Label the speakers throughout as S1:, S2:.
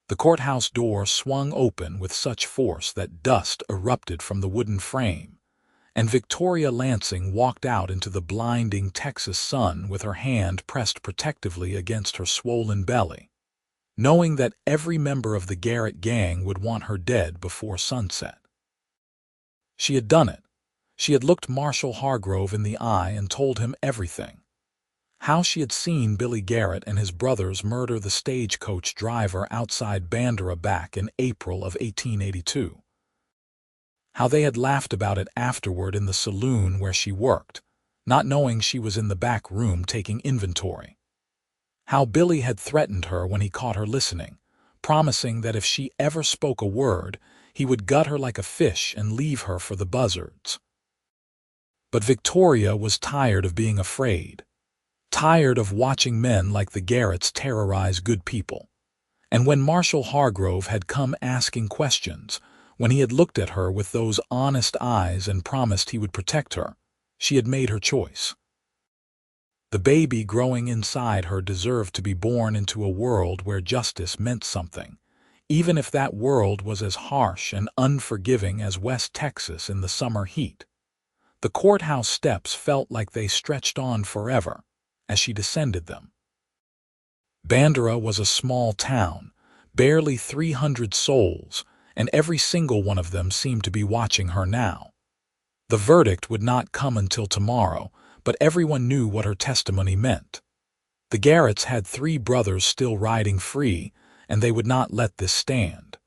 S1: The courthouse door swung open with such force that dust erupted from the wooden frame, and Victoria Lansing walked out into the blinding Texas sun with her hand pressed protectively against her swollen belly, knowing that every member of the Garrett gang would want her dead before sunset. She had done it. She had looked Marshall Hargrove in the eye and told him everything. How she had seen Billy Garrett and his brothers murder the stagecoach driver outside Bandera back in April of 1882. How they had laughed about it afterward in the saloon where she worked, not knowing she was in the back room taking inventory. How Billy had threatened her when he caught her listening, promising that if she ever spoke a word, he would gut her like a fish and leave her for the buzzards. But Victoria was tired of being afraid, tired of watching men like the Garretts terrorize good people. And when Marshall Hargrove had come asking questions, when he had looked at her with those honest eyes and promised he would protect her, she had made her choice. The baby growing inside her deserved to be born into a world where justice meant something, even if that world was as harsh and unforgiving as West Texas in the summer heat. The courthouse steps felt like they stretched on forever as she descended them. Bandera was a small town, barely 300 souls, and every single one of them seemed to be watching her now. The verdict would not come until tomorrow, but everyone knew what her testimony meant. The Garretts had 3 brothers still riding free, and they would not let this stand.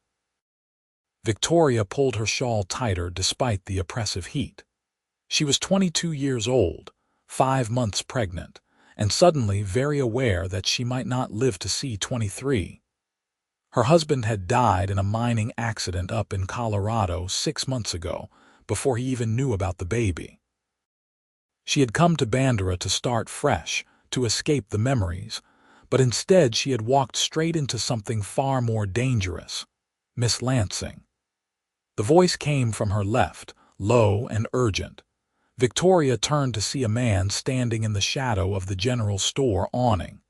S1: Victoria pulled her shawl tighter despite the oppressive heat. She was 22 years old, 5 months pregnant, and suddenly very aware that she might not live to see 23. Her husband had died in a mining accident up in Colorado 6 months ago, before he even knew about the baby. She had come to Bandera to start fresh, to escape the memories, but instead she had walked straight into something far more dangerous. Miss Lansing. The voice came from her left, low and urgent. Victoria turned to see a man standing in the shadow of the general store awning.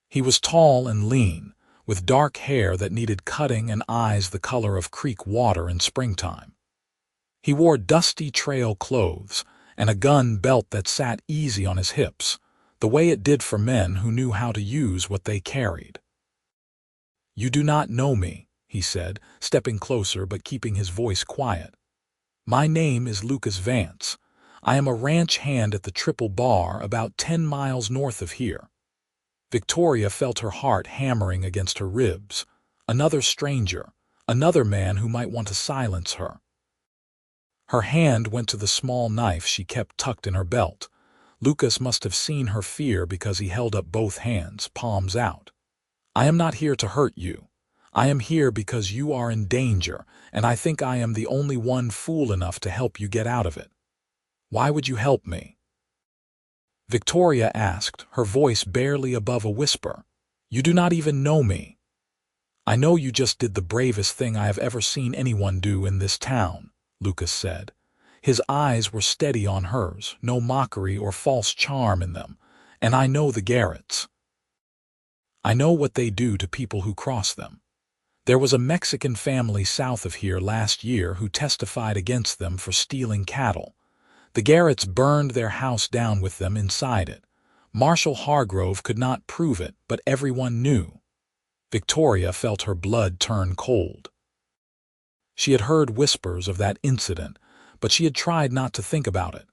S1: He was tall and lean, with dark hair that needed cutting and eyes the color of creek water in springtime. He wore dusty trail clothes and a gun belt that sat easy on his hips, the way it did for men who knew how to use what they carried. "You do not know me," he said, stepping closer but keeping his voice quiet. "My name is Lucas Vance. I am a ranch hand at the Triple Bar about 10 miles north of here." Victoria felt her heart hammering against her ribs. Another stranger, another man who might want to silence her. Her hand went to the small knife she kept tucked in her belt. Lucas must have seen her fear because he held up both hands, palms out. "I am not here to hurt you. I am here because you are in danger, and I think I am the only one fool enough to help you get out of it." "Why would you help me?" Victoria asked, her voice barely above a whisper. "You do not even know me." "I know you just did the bravest thing I have ever seen anyone do in this town," Lucas said. His eyes were steady on hers, no mockery or false charm in them. "And I know the Garretts. I know what they do to people who cross them. There was a Mexican family south of here last year who testified against them for stealing cattle. The Garretts burned their house down with them inside it. Marshall Hargrove could not prove it, but everyone knew." Victoria felt her blood turn cold. She had heard whispers of that incident, but she had tried not to think about it.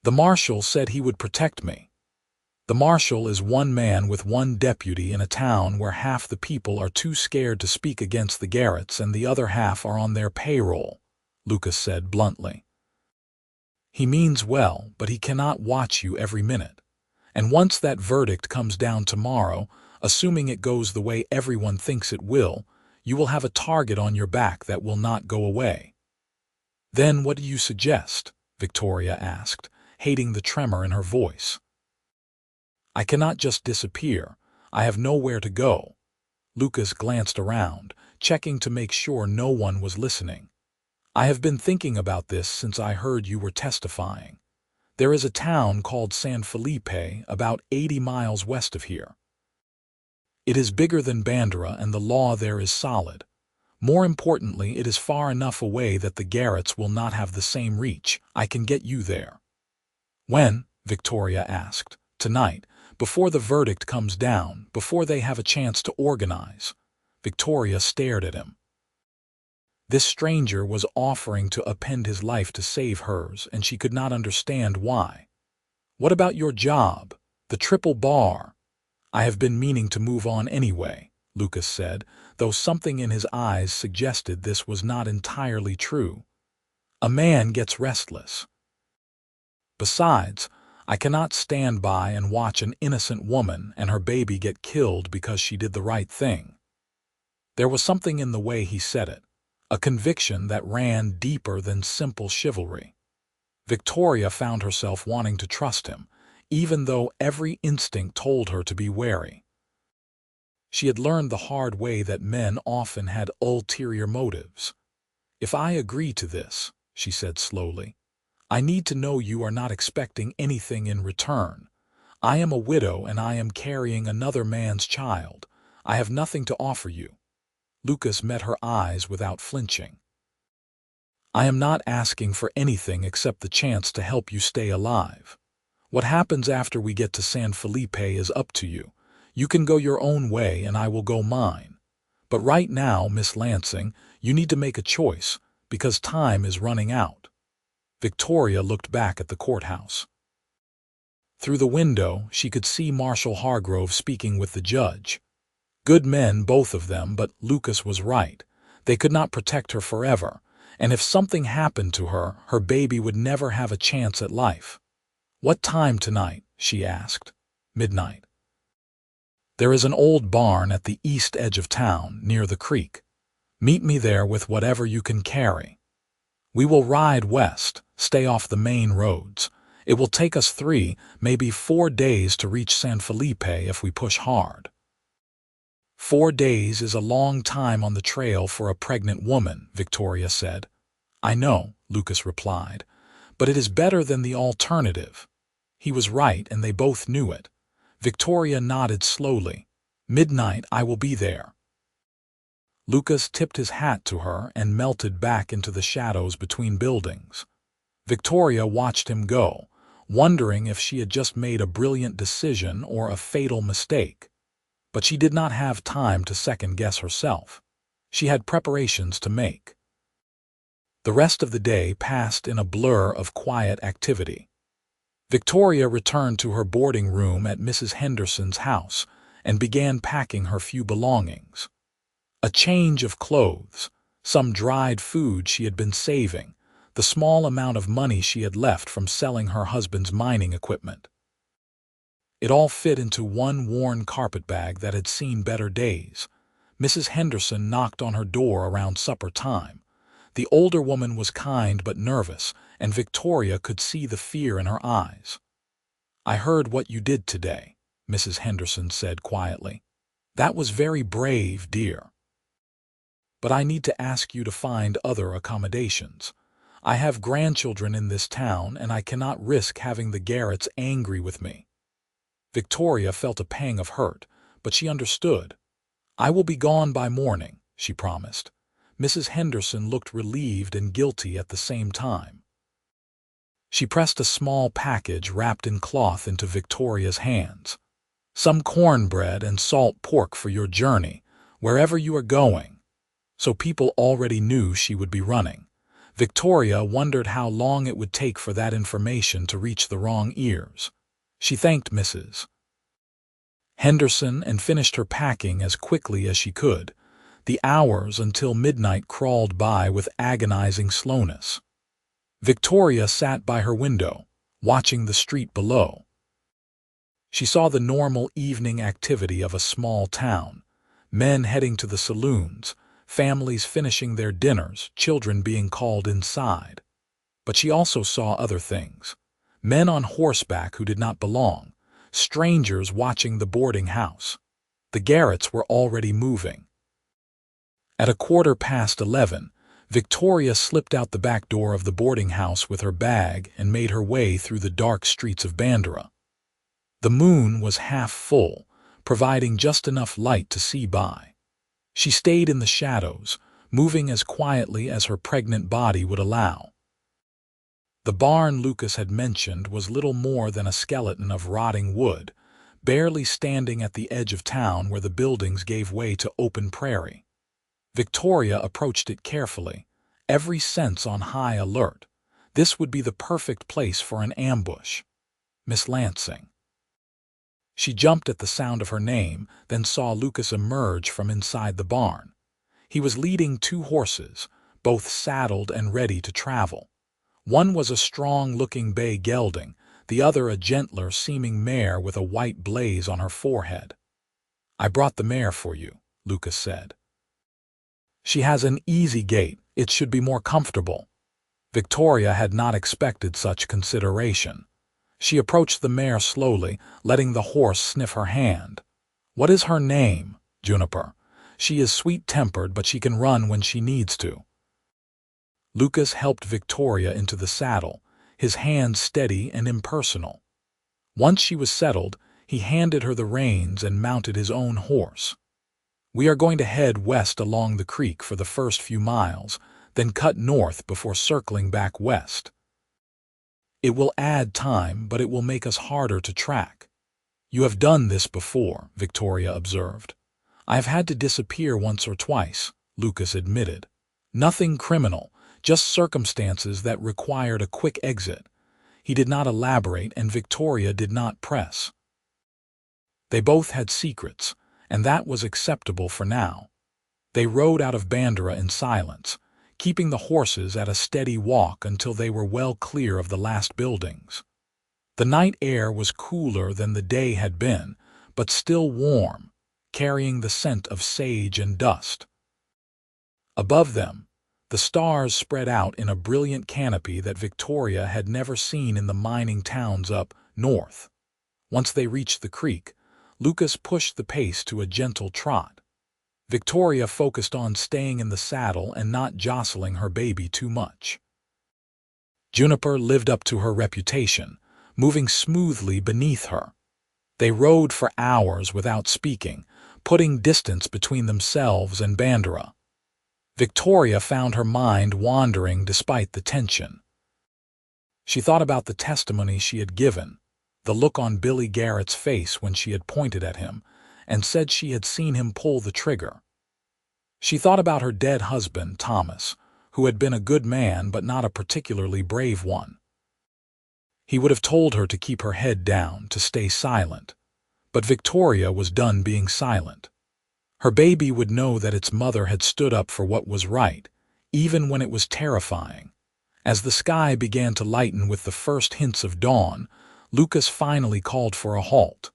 S1: "The marshal said he would protect me." The marshal is one man with one deputy in a town where half the people are too scared to speak against the Garretts and the other half are on their payroll, Lucas said bluntly. "He means well, but he cannot watch you every minute. And once that verdict comes down tomorrow, assuming it goes the way everyone thinks it will, you will have a target on your back that will not go away." "Then what do you suggest?" Victoria asked, hating the tremor in her voice. "I cannot just disappear. I have nowhere to go." Lucas glanced around, checking to make sure no one was listening. "I have been thinking about this since I heard you were testifying. There is a town called San Felipe about 80 miles west of here. It is bigger than Bandera, and the law there is solid. More importantly, it is far enough away that the Garretts will not have the same reach. I can get you there." "When?" Victoria asked. "Tonight, before the verdict comes down, before they have a chance to organize." Victoria stared at him. This stranger was offering to upend his life to save hers, and she could not understand why. "What about your job? The triple bar?" "I have been meaning to move on anyway," Lucas said, though something in his eyes suggested this was not entirely true. "A man gets restless. Besides, I cannot stand by and watch an innocent woman and her baby get killed because she did the right thing." There was something in the way he said it, a conviction that ran deeper than simple chivalry. Victoria found herself wanting to trust him, even though every instinct told her to be wary. She had learned the hard way that men often had ulterior motives. "If I agree to this," she said slowly, "I need to know you are not expecting anything in return. I am a widow and I am carrying another man's child. I have nothing to offer you." Lucas met her eyes without flinching. "I am not asking for anything except the chance to help you stay alive. What happens after we get to San Felipe is up to you. You can go your own way and I will go mine. But right now, Miss Lansing, you need to make a choice, because time is running out." Victoria looked back at the courthouse. Through the window, she could see Marshal Hargrove speaking with the judge. Good men, both of them, but Lucas was right. They could not protect her forever, and if something happened to her, her baby would never have a chance at life. "What time tonight?" she asked. "Midnight. There is an old barn at the east edge of town, near the creek. Meet me there with whatever you can carry. We will ride west, stay off the main roads. It will take us 3, maybe 4 days to reach San Felipe if we push hard." 4 days is a long time on the trail for a pregnant woman, Victoria said. "I know," Lucas replied, "but it is better than the alternative." He was right, and they both knew it. Victoria nodded slowly. "Midnight, I will be there." Lucas tipped his hat to her and melted back into the shadows between buildings. Victoria watched him go, wondering if she had just made a brilliant decision or a fatal mistake. But she did not have time to second-guess herself. She had preparations to make. The rest of the day passed in a blur of quiet activity. Victoria returned to her boarding room at Mrs. Henderson's house and began packing her few belongings. A change of clothes, some dried food she had been saving, the small amount of money she had left from selling her husband's mining equipment. It all fit into one worn carpetbag that had seen better days. Mrs. Henderson knocked on her door around supper time. The older woman was kind but nervous, and Victoria could see the fear in her eyes. "I heard what you did today," Mrs. Henderson said quietly. "That was very brave, dear. But I need to ask you to find other accommodations. I have grandchildren in this town, and I cannot risk having the Garretts angry with me." Victoria felt a pang of hurt, but she understood. "I will be gone by morning," she promised. Mrs. Henderson looked relieved and guilty at the same time. She pressed a small package wrapped in cloth into Victoria's hands. "Some cornbread and salt pork for your journey, wherever you are going." So people already knew she would be running. Victoria wondered how long it would take for that information to reach the wrong ears. She thanked Mrs. Henderson and finished her packing as quickly as she could. The hours until midnight crawled by with agonizing slowness. Victoria sat by her window, watching the street below. She saw the normal evening activity of a small town: men heading to the saloons, families finishing their dinners, children being called inside. But she also saw other things: men on horseback who did not belong, strangers watching the boarding house. The Garretts were already moving. At 11:15, Victoria slipped out the back door of the boarding house with her bag and made her way through the dark streets of Bandera. The moon was half full, providing just enough light to see by. She stayed in the shadows, moving as quietly as her pregnant body would allow. The barn Lucas had mentioned was little more than a skeleton of rotting wood, barely standing at the edge of town where the buildings gave way to open prairie. Victoria approached it carefully, every sense on high alert. This would be the perfect place for an ambush. Miss Lansing. She jumped at the sound of her name, then saw Lucas emerge from inside the barn. He was leading 2 horses, both saddled and ready to travel. One was a strong-looking bay gelding, the other a gentler-seeming mare with a white blaze on her forehead. "I brought the mare for you," Lucas said. "She has an easy gait. It should be more comfortable." Victoria had not expected such consideration. She approached the mare slowly, letting the horse sniff her hand. "What is her name?" "Juniper. She is sweet-tempered, but she can run when she needs to." Lucas helped Victoria into the saddle, his hand steady and impersonal. Once she was settled, he handed her the reins and mounted his own horse. "We are going to head west along the creek for the first few miles, then cut north before circling back west. It will add time, but it will make us harder to track." "You have done this before," Victoria observed. "I have had to disappear once or twice," Lucas admitted. "Nothing criminal, just circumstances that required a quick exit." He did not elaborate, and Victoria did not press. They both had secrets, and that was acceptable for now. They rode out of Bandera in silence, keeping the horses at a steady walk until they were well clear of the last buildings. The night air was cooler than the day had been, but still warm, carrying the scent of sage and dust. Above them, the stars spread out in a brilliant canopy that Victoria had never seen in the mining towns up north. Once they reached the creek, Lucas pushed the pace to a gentle trot. Victoria focused on staying in the saddle and not jostling her baby too much. Juniper lived up to her reputation, moving smoothly beneath her. They rode for hours without speaking, putting distance between themselves and Bandera. Victoria found her mind wandering despite the tension. She thought about the testimony she had given, the look on Billy Garrett's face when she had pointed at him, and said she had seen him pull the trigger. She thought about her dead husband, Thomas, who had been a good man but not a particularly brave one. He would have told her to keep her head down, to stay silent. But Victoria was done being silent. Her baby would know that its mother had stood up for what was right, even when it was terrifying. As the sky began to lighten with the first hints of dawn, Lucas finally called for a halt.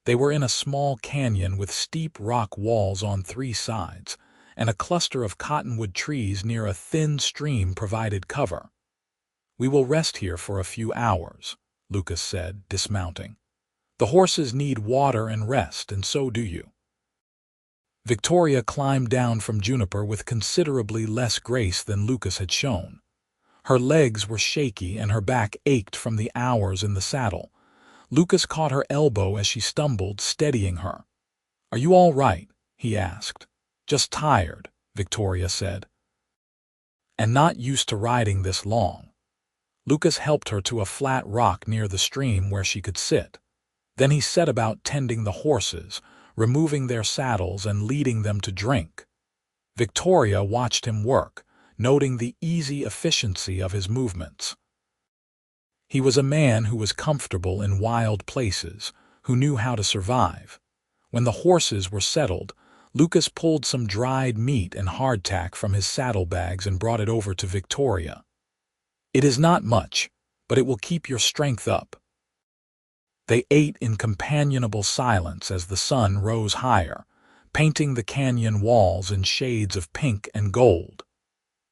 S1: They were in a small canyon with steep rock walls on 3 sides, and a cluster of cottonwood trees near a thin stream provided cover. "We will rest here for a few hours," Lucas said, dismounting. "The horses need water and rest, and so do you." Victoria climbed down from Juniper with considerably less grace than Lucas had shown. Her legs were shaky and her back ached from the hours in the saddle. Lucas caught her elbow as she stumbled, steadying her. "Are you all right?" he asked. "Just tired," Victoria said. "And not used to riding this long." Lucas helped her to a flat rock near the stream where she could sit. Then he set about tending the horses, removing their saddles and leading them to drink. Victoria watched him work, noting the easy efficiency of his movements. He was a man who was comfortable in wild places, who knew how to survive. When the horses were settled, Lucas pulled some dried meat and hardtack from his saddlebags and brought it over to Victoria. "It is not much, but it will keep your strength up." They ate in companionable silence as the sun rose higher, painting the canyon walls in shades of pink and gold.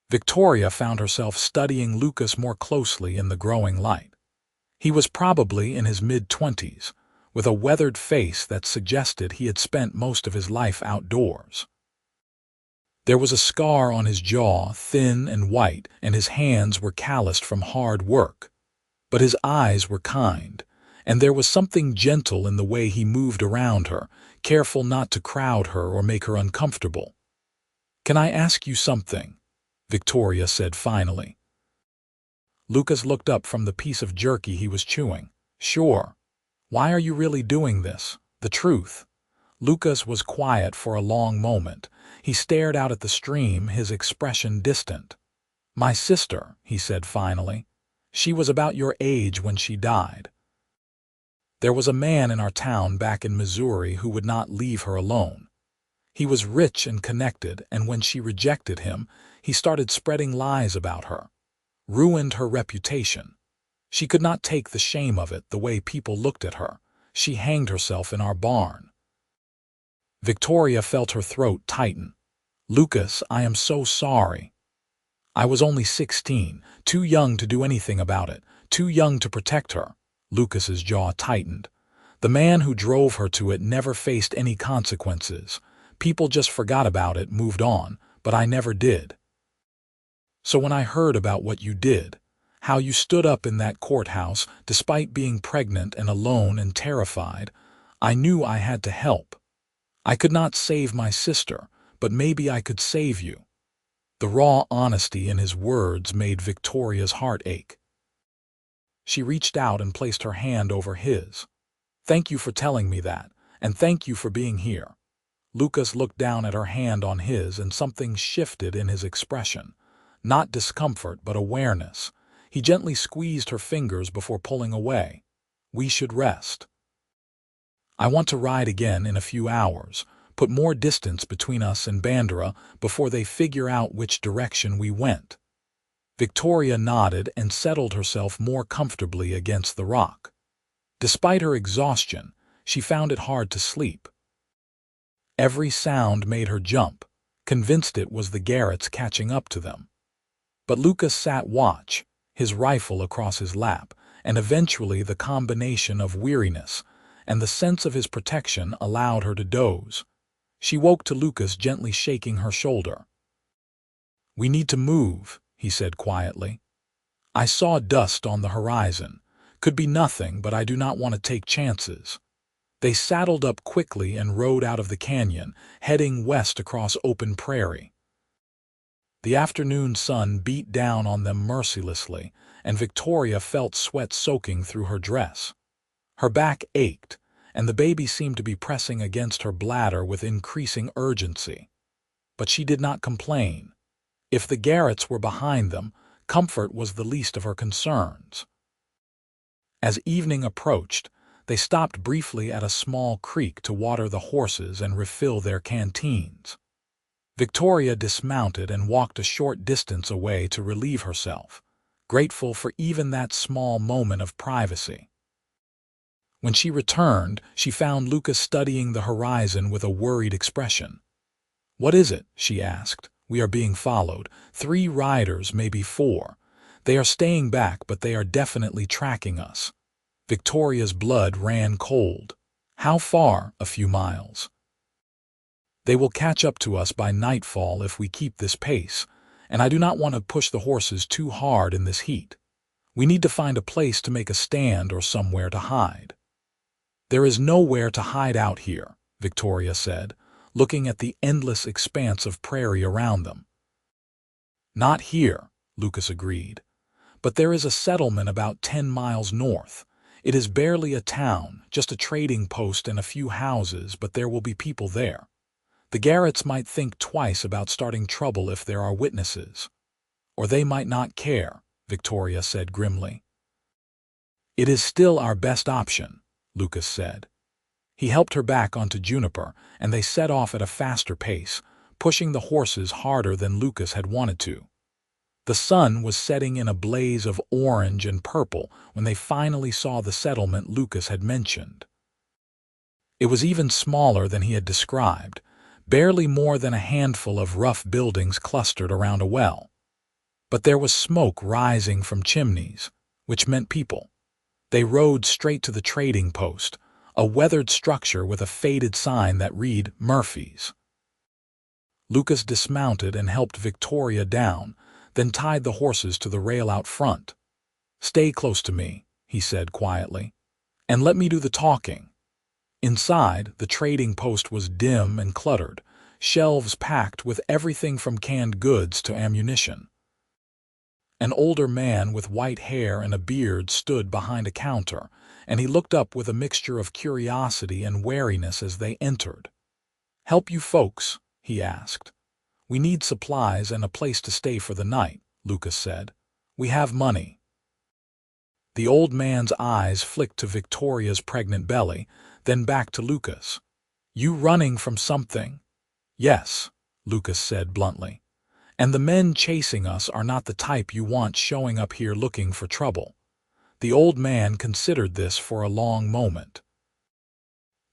S1: Victoria found herself studying Lucas more closely in the growing light. He was probably in his mid-20s, with a weathered face that suggested he had spent most of his life outdoors. There was a scar on his jaw, thin and white, and his hands were calloused from hard work. But his eyes were kind, and there was something gentle in the way he moved around her, careful not to crowd her or make her uncomfortable. "Can I ask you something?" Victoria said finally. Lucas looked up from the piece of jerky he was chewing. "Sure. Why are you really doing this? The truth." Lucas was quiet for a long moment. He stared out at the stream, his expression distant. "My sister," he said finally. "She was about your age when she died. There was a man in our town back in Missouri who would not leave her alone. He was rich and connected, and when she rejected him, he started spreading lies about her. Ruined her reputation. She could not take the shame of it, the way people looked at her. She hanged herself in our barn." Victoria felt her throat tighten. "Lucas, I am so sorry. I was only 16, too young to do anything about it, too young to protect her." Lucas's jaw tightened. The man who drove her to it never faced any consequences. People just forgot about it, moved on, but I never did. So when I heard about what you did, how you stood up in that courthouse despite being pregnant and alone and terrified, I knew I had to help. I could not save my sister, but maybe I could save you." The raw honesty in his words made Victoria's heart ache. She reached out and placed her hand over his. "Thank you for telling me that, and thank you for being here." Lucas looked down at her hand on his, and something shifted in his expression. Not discomfort, but awareness. He gently squeezed her fingers before pulling away. "We should rest. I want to ride again in a few hours, put more distance between us and Bandera before they figure out which direction we went." Victoria nodded and settled herself more comfortably against the rock. Despite her exhaustion, she found it hard to sleep. Every sound made her jump, convinced it was the Garretts catching up to them. But Lucas sat watch, his rifle across his lap, and eventually the combination of weariness and the sense of his protection allowed her to doze. She woke to Lucas gently shaking her shoulder. "We need to move," he said quietly. "I saw dust on the horizon. Could be nothing, but I do not want to take chances." They saddled up quickly and rode out of the canyon, heading west across open prairie. The afternoon sun beat down on them mercilessly, and Victoria felt sweat soaking through her dress. Her back ached, and the baby seemed to be pressing against her bladder with increasing urgency. But she did not complain. If the Garretts were behind them, comfort was the least of her concerns. As evening approached, they stopped briefly at a small creek to water the horses and refill their canteens. Victoria dismounted and walked a short distance away to relieve herself, grateful for even that small moment of privacy. When she returned, she found Lucas studying the horizon with a worried expression. "What is it?" she asked. "We are being followed. 3 riders, maybe 4. They are staying back, but they are definitely tracking us." Victoria's blood ran cold. "How far?" "A few miles. They will catch up to us by nightfall if we keep this pace, and I do not want to push the horses too hard in this heat. We need to find a place to make a stand or somewhere to hide." "There is nowhere to hide out here," Victoria said, looking at the endless expanse of prairie around them. "Not here," Lucas agreed. "But there is a settlement about 10 miles north. It is barely a town, just a trading post and a few houses, but there will be people there. The Garretts might think twice about starting trouble if there are witnesses. Or they might not care," Victoria said grimly. "It is still our best option," Lucas said. He helped her back onto Juniper, and they set off at a faster pace, pushing the horses harder than Lucas had wanted to. The sun was setting in a blaze of orange and purple when they finally saw the settlement Lucas had mentioned. It was even smaller than he had described, barely more than a handful of rough buildings clustered around a well. But there was smoke rising from chimneys, which meant people. They rode straight to the trading post, a weathered structure with a faded sign that read Murphy's. Lucas dismounted and helped Victoria down, then tied the horses to the rail out front. "Stay close to me," he said quietly. And let me do the talking." Inside, the trading post was dim and cluttered, shelves packed with everything from canned goods to ammunition. An older man with white hair and a beard stood behind a counter, and he looked up with a mixture of curiosity and wariness as they entered. "Help you folks?" he asked. "We need supplies and a place to stay for the night," Lucas said. "We have money." The old man's eyes flicked to Victoria's pregnant belly, then back to Lucas. "You running from something?" "Yes," Lucas said bluntly. "And the men chasing us are not the type you want showing up here looking for trouble." The old man considered this for a long moment.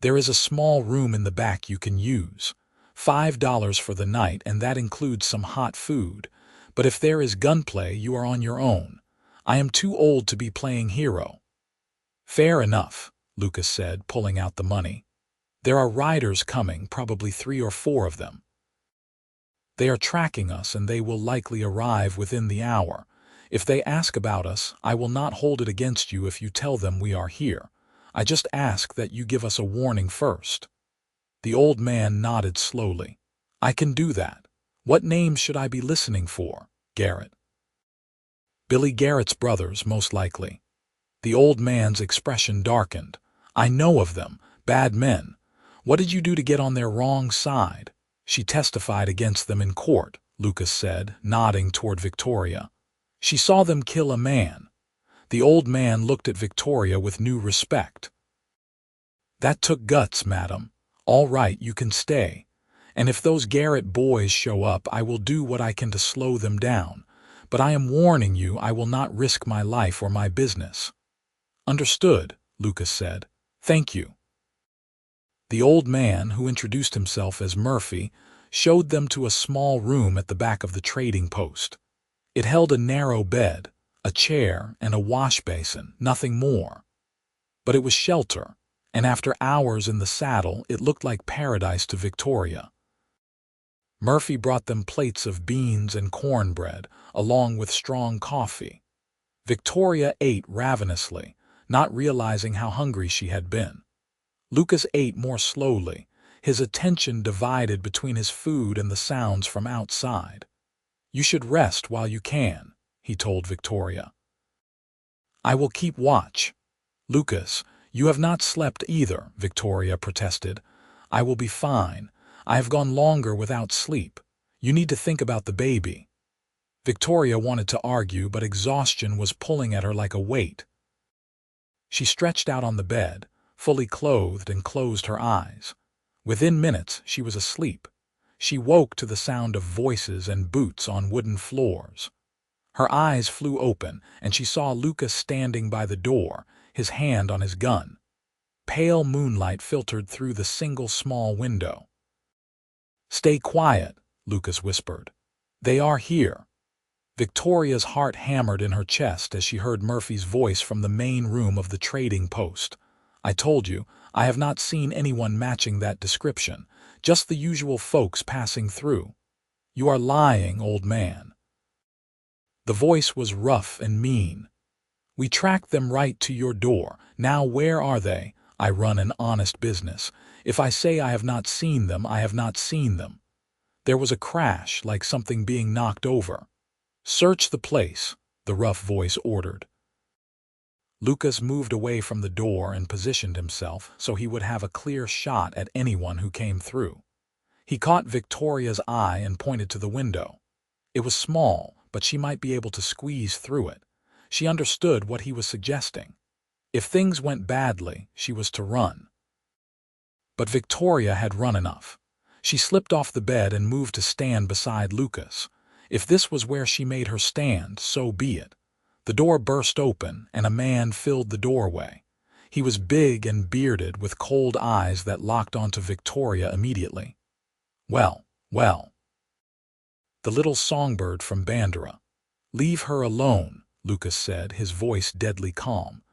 S1: "There is a small room in the back you can use. $5 for the night, and that includes some hot food. But if there is gunplay, you are on your own. I am too old to be playing hero." "Fair enough," Lucas said, pulling out the money. "There are riders coming, probably 3 or 4 of them. They are tracking us, and they will likely arrive within the hour. If they ask about us, I will not hold it against you if you tell them we are here. I just ask that you give us a warning first." The old man nodded slowly. "I can do that. What names should I be listening for?" "Garrett." "Billy Garrett's brothers, most likely." The old man's expression darkened. "I know of them. Bad men. What did you do to get on their wrong side?" "She testified against them in court," Lucas said, nodding toward Victoria. "She saw them kill a man." The old man looked at Victoria with new respect. "That took guts, madam. All right, you can stay. And if those Garrett boys show up, I will do what I can to slow them down. But I am warning you, I will not risk my life or my business." "Understood," Lucas said. "Thank you." The old man, who introduced himself as Murphy, showed them to a small room at the back of the trading post. It held a narrow bed, a chair, and a wash basin, nothing more. But it was shelter, and after hours in the saddle, it looked like paradise to Victoria. Murphy brought them plates of beans and cornbread, along with strong coffee. Victoria ate ravenously, not realizing how hungry she had been. Lucas ate more slowly, his attention divided between his food and the sounds from outside. "You should rest while you can," he told Victoria. "I will keep watch." "Lucas, you have not slept either," Victoria protested. "I will be fine. I have gone longer without sleep. You need to think about the baby." Victoria wanted to argue, but exhaustion was pulling at her like a weight. She stretched out on the bed, fully clothed, and closed her eyes. Within minutes, she was asleep. She woke to the sound of voices and boots on wooden floors. Her eyes flew open, and she saw Lucas standing by the door, his hand on his gun. Pale moonlight filtered through the single small window. "Stay quiet," Lucas whispered. "They are here." Victoria's heart hammered in her chest as she heard Murphy's voice from the main room of the trading post. "I told you, I have not seen anyone matching that description, just the usual folks passing through." "You are lying, old man." The voice was rough and mean. "We tracked them right to your door. Now where are they? I run an honest business. If I say I have not seen them, I have not seen them." There was a crash, like something being knocked over. "Search the place," the rough voice ordered. Lucas moved away from the door and positioned himself so he would have a clear shot at anyone who came through. He caught Victoria's eye and pointed to the window. It was small, but she might be able to squeeze through it. She understood what he was suggesting. If things went badly, she was to run. But Victoria had run enough. She slipped off the bed and moved to stand beside Lucas. If this was where she made her stand, so be it. The door burst open, and a man filled the doorway. He was big and bearded, with cold eyes that locked onto Victoria immediately. "Well, well." "The little songbird from Bandera." "Leave her alone," Lucas said, his voice deadly calm.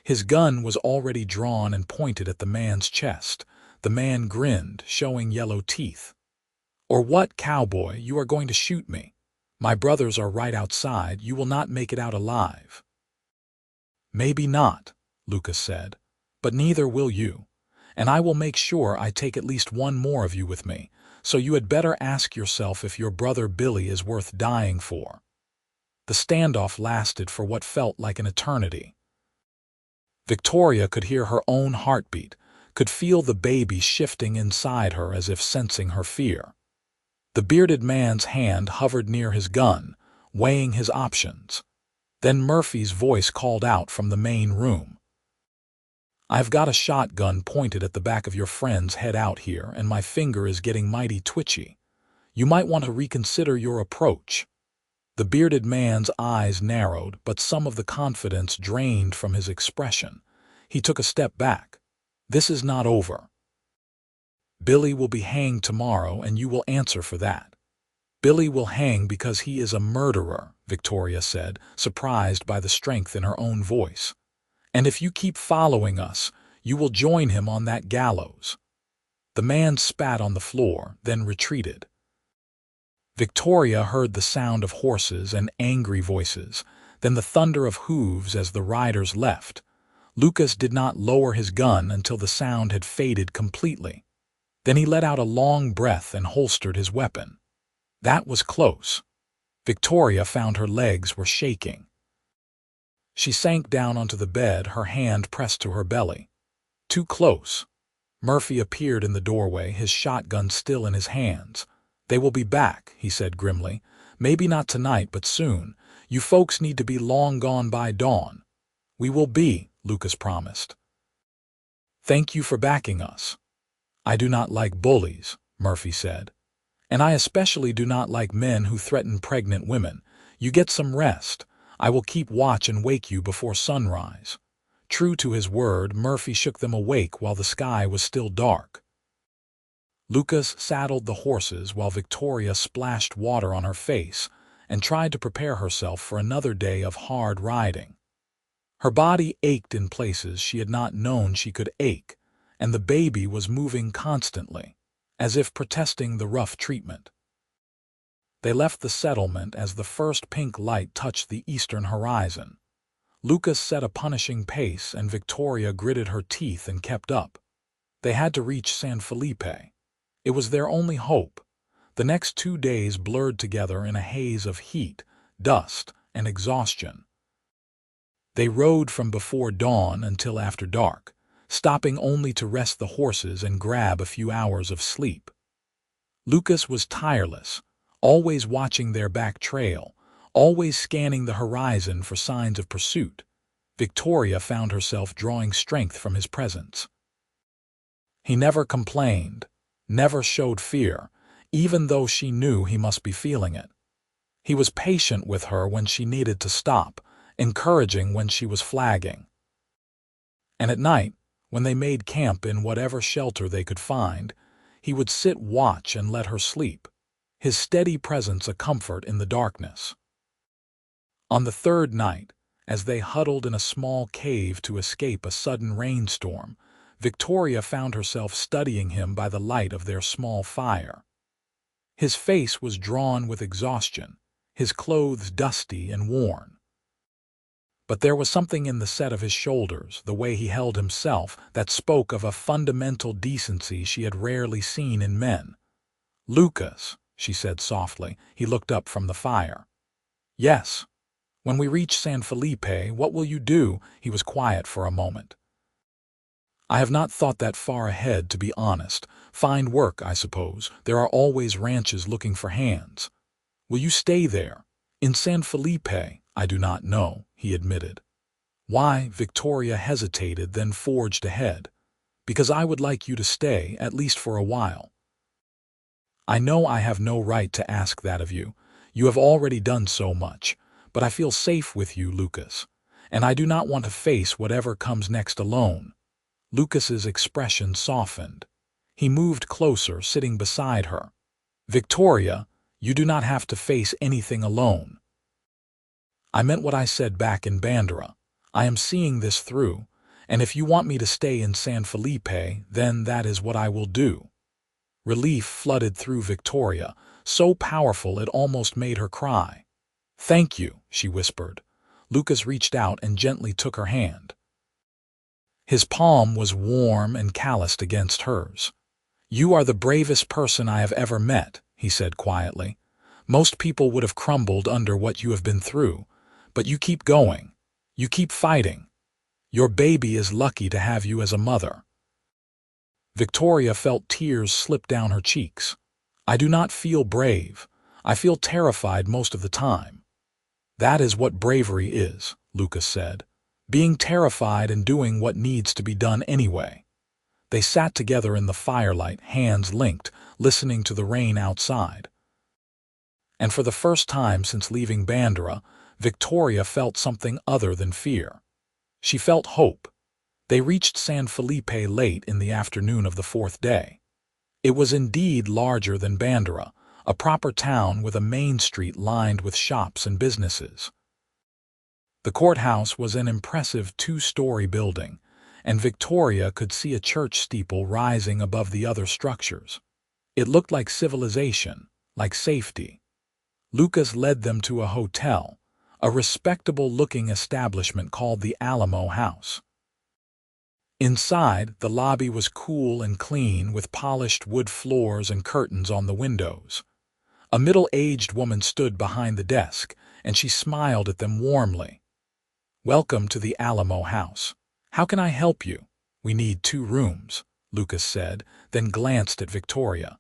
S1: His gun was already drawn and pointed at the man's chest. The man grinned, showing yellow teeth. "Or what, cowboy? You are going to shoot me. My brothers are right outside. You will not make it out alive." "Maybe not," Lucas said. But neither will you, and I will make sure I take at least one more of you with me, so you had better ask yourself if your brother Billy is worth dying for." The standoff lasted for what felt like an eternity. Victoria could hear her own heartbeat, could feel the baby shifting inside her as if sensing her fear. The bearded man's hand hovered near his gun, weighing his options. Then Murphy's voice called out from the main room. "I've got a shotgun pointed at the back of your friend's head out here, and my finger is getting mighty twitchy. You might want to reconsider your approach." The bearded man's eyes narrowed, but some of the confidence drained from his expression. He took a step back. "This is not over. Billy will be hanged tomorrow, and you will answer for that." "Billy will hang because he is a murderer," Victoria said, surprised by the strength in her own voice. "And if you keep following us, you will join him on that gallows." The man spat on the floor, then retreated. Victoria heard the sound of horses and angry voices, then the thunder of hooves as the riders left. Lucas did not lower his gun until the sound had faded completely. Then he let out a long breath and holstered his weapon. That was close. Victoria found her legs were shaking. She sank down onto the bed, her hand pressed to her belly. Too close. Murphy appeared in the doorway, his shotgun still in his hands. "They will be back," he said grimly. "Maybe not tonight, but soon. You folks need to be long gone by dawn." "We will be," Lucas promised. "Thank you for backing us." "I do not like bullies," Murphy said. "And I especially do not like men who threaten pregnant women. You get some rest. I will keep watch and wake you before sunrise." True to his word, Murphy shook them awake while the sky was still dark. Lucas saddled the horses while Victoria splashed water on her face and tried to prepare herself for another day of hard riding. Her body ached in places she had not known she could ache, and the baby was moving constantly, as if protesting the rough treatment. They left the settlement as the first pink light touched the eastern horizon. Lucas set a punishing pace, and Victoria gritted her teeth and kept up. They had to reach San Felipe. It was their only hope. The next 2 days blurred together in a haze of heat, dust, and exhaustion. They rode from before dawn until after dark, stopping only to rest the horses and grab a few hours of sleep. Lucas was tireless, always watching their back trail, always scanning the horizon for signs of pursuit. Victoria found herself drawing strength from his presence. He never complained, never showed fear, even though she knew he must be feeling it. He was patient with her when she needed to stop, encouraging when she was flagging. And at night, when they made camp in whatever shelter they could find, he would sit watch and let her sleep, his steady presence a comfort in the darkness. On the third night, as they huddled in a small cave to escape a sudden rainstorm, Victoria found herself studying him by the light of their small fire. His face was drawn with exhaustion, his clothes dusty and worn. But there was something in the set of his shoulders, the way he held himself, that spoke of a fundamental decency she had rarely seen in men. "Lucas," she said softly. He looked up from the fire. "Yes. When we reach San Felipe, what will you do?" He was quiet for a moment. "I have not thought that far ahead, to be honest. Find work, I suppose. There are always ranches looking for hands." "Will you stay there?" "In San Felipe, I do not know," he admitted. "Why?" Victoria hesitated, then forged ahead. "Because I would like you to stay, at least for a while." "I know I have no right to ask that of you. You have already done so much. But I feel safe with you, Lucas. And I do not want to face whatever comes next alone." Lucas's expression softened. He moved closer, sitting beside her. "Victoria, you do not have to face anything alone." "I meant what I said back in Bandera. I am seeing this through, and if you want me to stay in San Felipe, then that is what I will do." Relief flooded through Victoria, so powerful it almost made her cry. "Thank you," she whispered. Lucas reached out and gently took her hand. His palm was warm and calloused against hers. "You are the bravest person I have ever met," he said quietly. "Most people would have crumbled under what you have been through, but you keep going. You keep fighting. Your baby is lucky to have you as a mother." Victoria felt tears slip down her cheeks. "I do not feel brave. I feel terrified most of the time." "That is what bravery is," Lucas said. "Being terrified and doing what needs to be done anyway." They sat together in the firelight, hands linked, listening to the rain outside. And for the first time since leaving Bandera, Victoria felt something other than fear. She felt hope. They reached San Felipe late in the afternoon of the fourth day. It was indeed larger than Bandera, a proper town with a main street lined with shops and businesses. The courthouse was an impressive two-story building, and Victoria could see a church steeple rising above the other structures. It looked like civilization, like safety. Lucas led them to a hotel, a respectable-looking establishment called the Alamo House. Inside, the lobby was cool and clean with polished wood floors and curtains on the windows. A middle-aged woman stood behind the desk, and she smiled at them warmly. "Welcome to the Alamo House. How can I help you?" "We need 2 rooms," Lucas said, then glanced at Victoria.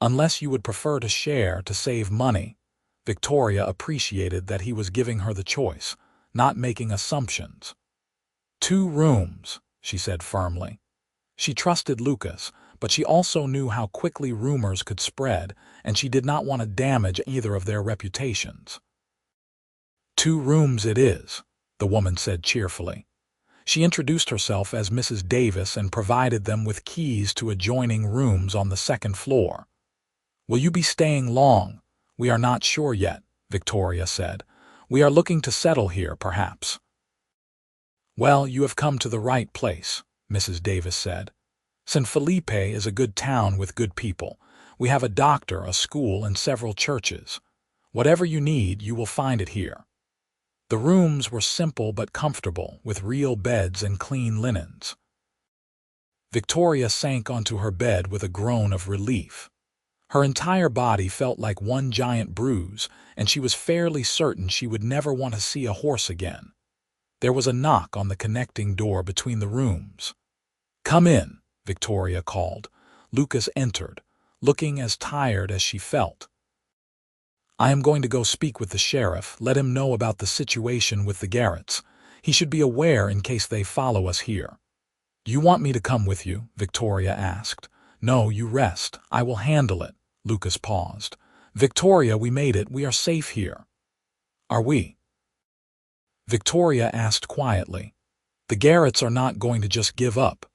S1: "Unless you would prefer to share to save money." Victoria appreciated that he was giving her the choice, not making assumptions. 2 rooms, she said firmly. She trusted Lucas, but she also knew how quickly rumors could spread, and she did not want to damage either of their reputations. 2 rooms it is, the woman said cheerfully. She introduced herself as Mrs. Davis and provided them with keys to adjoining rooms on the 2nd floor. "Will you be staying long?" "We are not sure yet," Victoria said. "We are looking to settle here, perhaps." "Well, you have come to the right place," Mrs. Davis said. "San Felipe is a good town with good people. We have a doctor, a school, and several churches. Whatever you need, you will find it here." The rooms were simple but comfortable, with real beds and clean linens. Victoria sank onto her bed with a groan of relief. Her entire body felt like one giant bruise, and she was fairly certain she would never want to see a horse again. There was a knock on the connecting door between the rooms. "Come in," Victoria called. Lucas entered, looking as tired as she felt. "I am going to go speak with the sheriff, let him know about the situation with the Garretts. He should be aware in case they follow us here." "You want me to come with you?" Victoria asked. "No, you rest. I will handle it." Lucas paused. "Victoria, we made it. We are safe here." "Are we?" Victoria asked quietly. "The Garretts are not going to just give up."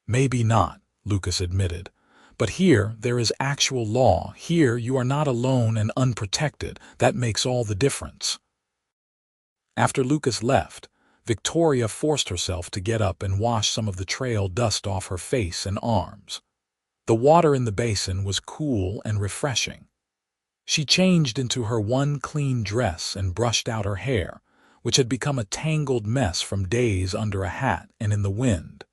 S1: "Maybe not," Lucas admitted. "But here there is actual law. Here you are not alone and unprotected. That makes all the difference." After Lucas left, Victoria forced herself to get up and wash some of the trail dust off her face and arms. The water in the basin was cool and refreshing. She changed into her one clean dress and brushed out her hair, which had become a tangled mess from days under a hat and in the wind.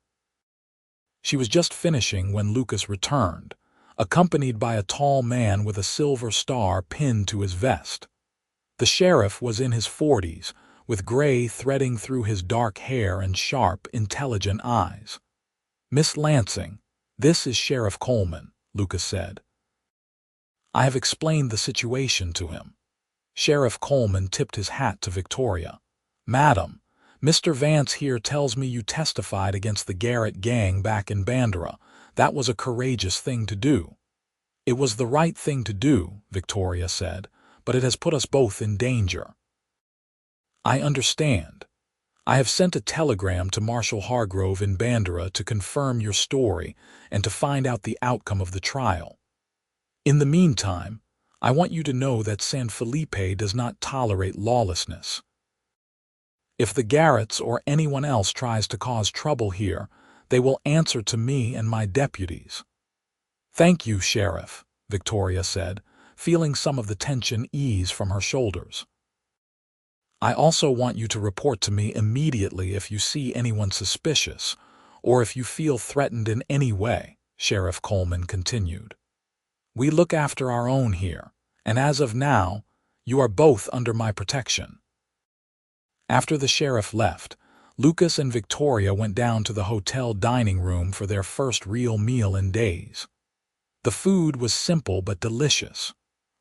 S1: She was just finishing when Lucas returned, accompanied by a tall man with a silver star pinned to his vest. The sheriff was in his 40s, with gray threading through his dark hair and sharp, intelligent eyes. "Miss Lansing, this is Sheriff Coleman," Lucas said. "I have explained the situation to him." Sheriff Coleman tipped his hat to Victoria. "Madam, Mr. Vance here tells me you testified against the Garrett gang back in Bandera. That was a courageous thing to do." "It was the right thing to do," Victoria said, "but it has put us both in danger." "I understand. I have sent a telegram to Marshal Hargrove in Bandera to confirm your story and to find out the outcome of the trial. In the meantime, I want you to know that San Felipe does not tolerate lawlessness. If the Garretts or anyone else tries to cause trouble here, they will answer to me and my deputies." "Thank you, Sheriff," Victoria said, feeling some of the tension ease from her shoulders. I also want you to report to me immediately if you see anyone suspicious or if you feel threatened in any way, Sheriff Coleman continued. We look after our own here, and as of now, you are both under my protection. After the sheriff left, Lucas and Victoria went down to the hotel dining room for their first real meal in days. The food was simple but delicious.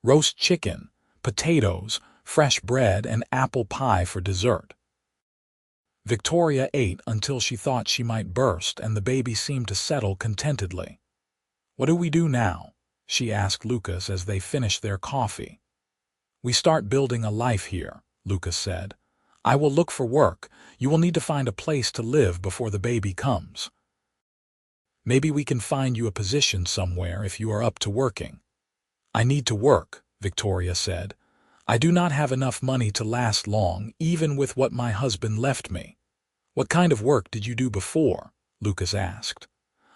S1: Roast chicken, potatoes, fresh bread, and apple pie for dessert. Victoria ate until she thought she might burst, and the baby seemed to settle contentedly. What do we do now? She asked Lucas as they finished their coffee. We start building a life here, Lucas said. I will look for work. You will need to find a place to live before the baby comes. Maybe we can find you a position somewhere if you are up to working. I need to work, Victoria said. I do not have enough money to last long, even with what my husband left me. What kind of work did you do before? Lucas asked.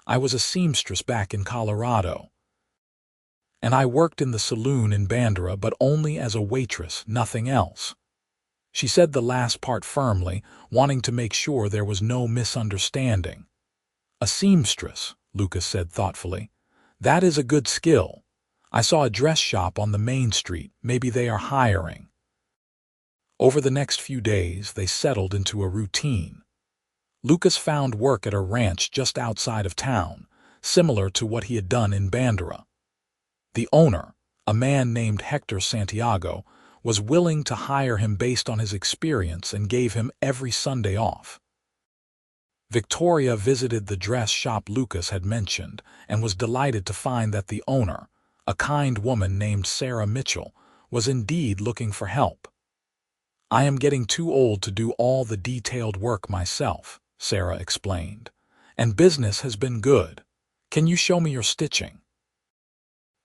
S1: I was a seamstress back in Colorado. And I worked in the saloon in Bandera, but only as a waitress, nothing else. She said the last part firmly, wanting to make sure there was no misunderstanding. A seamstress, Lucas said thoughtfully. That is a good skill. I saw a dress shop on the main street. Maybe they are hiring. Over the next few days, they settled into a routine. Lucas found work at a ranch just outside of town, similar to what he had done in Bandera. The owner, a man named Hector Santiago, was willing to hire him based on his experience and gave him every Sunday off. Victoria visited the dress shop Lucas had mentioned and was delighted to find that the owner, a kind woman named Sarah Mitchell, was indeed looking for help. I am getting too old to do all the detailed work myself, Sarah explained, and business has been good. Can you show me your stitching?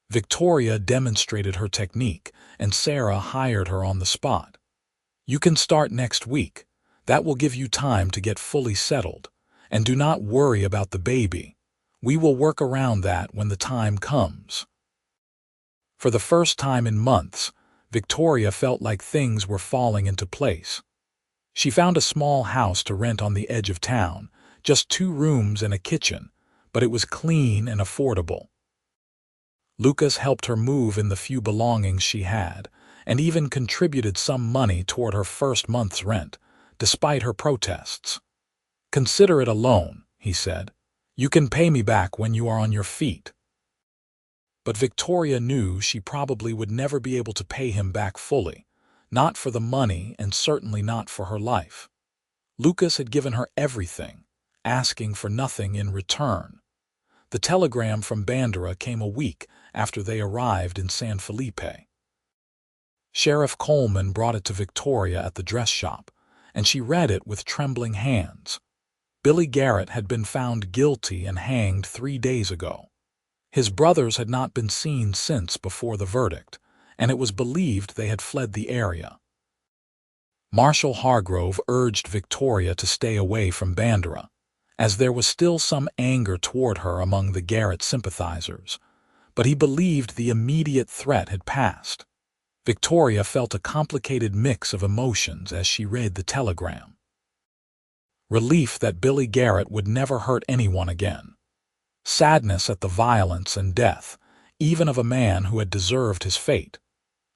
S1: Victoria demonstrated her technique, and Sarah hired her on the spot. You can start next week. That will give you time to get fully settled. And do not worry about the baby. We will work around that when the time comes. For the first time in months, Victoria felt like things were falling into place. She found a small house to rent on the edge of town, just 2 rooms and a kitchen, but it was clean and affordable. Lucas helped her move in the few belongings she had, and even contributed some money toward her first month's rent, despite her protests. Consider it a loan, he said. You can pay me back when you are on your feet. But Victoria knew she probably would never be able to pay him back fully, not for the money and certainly not for her life. Lucas had given her everything, asking for nothing in return. The telegram from Bandera came a week after they arrived in San Felipe. Sheriff Coleman brought it to Victoria at the dress shop, and she read it with trembling hands. Billy Garrett had been found guilty and hanged 3 days ago. His brothers had not been seen since before the verdict, and it was believed they had fled the area. Marshal Hargrove urged Victoria to stay away from Bandera, as there was still some anger toward her among the Garrett sympathizers, but he believed the immediate threat had passed. Victoria felt a complicated mix of emotions as she read the telegram. Relief that Billy Garrett would never hurt anyone again. Sadness at the violence and death, even of a man who had deserved his fate.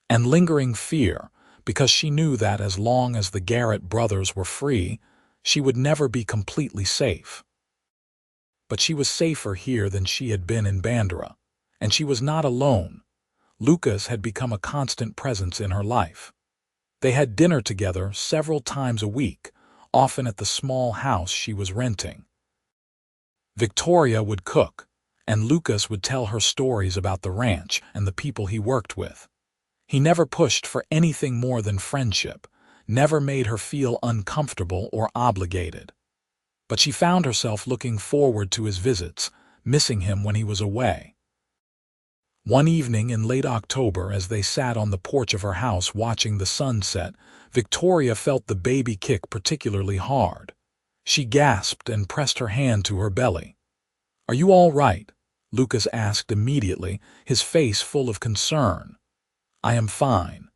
S1: And lingering fear, because she knew that as long as the Garrett brothers were free, she would never be completely safe. But she was safer here than she had been in Bandera, and she was not alone. Lucas had become a constant presence in her life. They had dinner together several times a week, often at the small house she was renting. Victoria would cook, and Lucas would tell her stories about the ranch and the people he worked with. He never pushed for anything more than friendship, never made her feel uncomfortable or obligated. But she found herself looking forward to his visits, missing him when he was away. One evening in late October, as they sat on the porch of her house watching the sunset, Victoria felt the baby kick particularly hard. She gasped and pressed her hand to her belly. "Are you all right?" Lucas asked immediately, his face full of concern. "I am fine."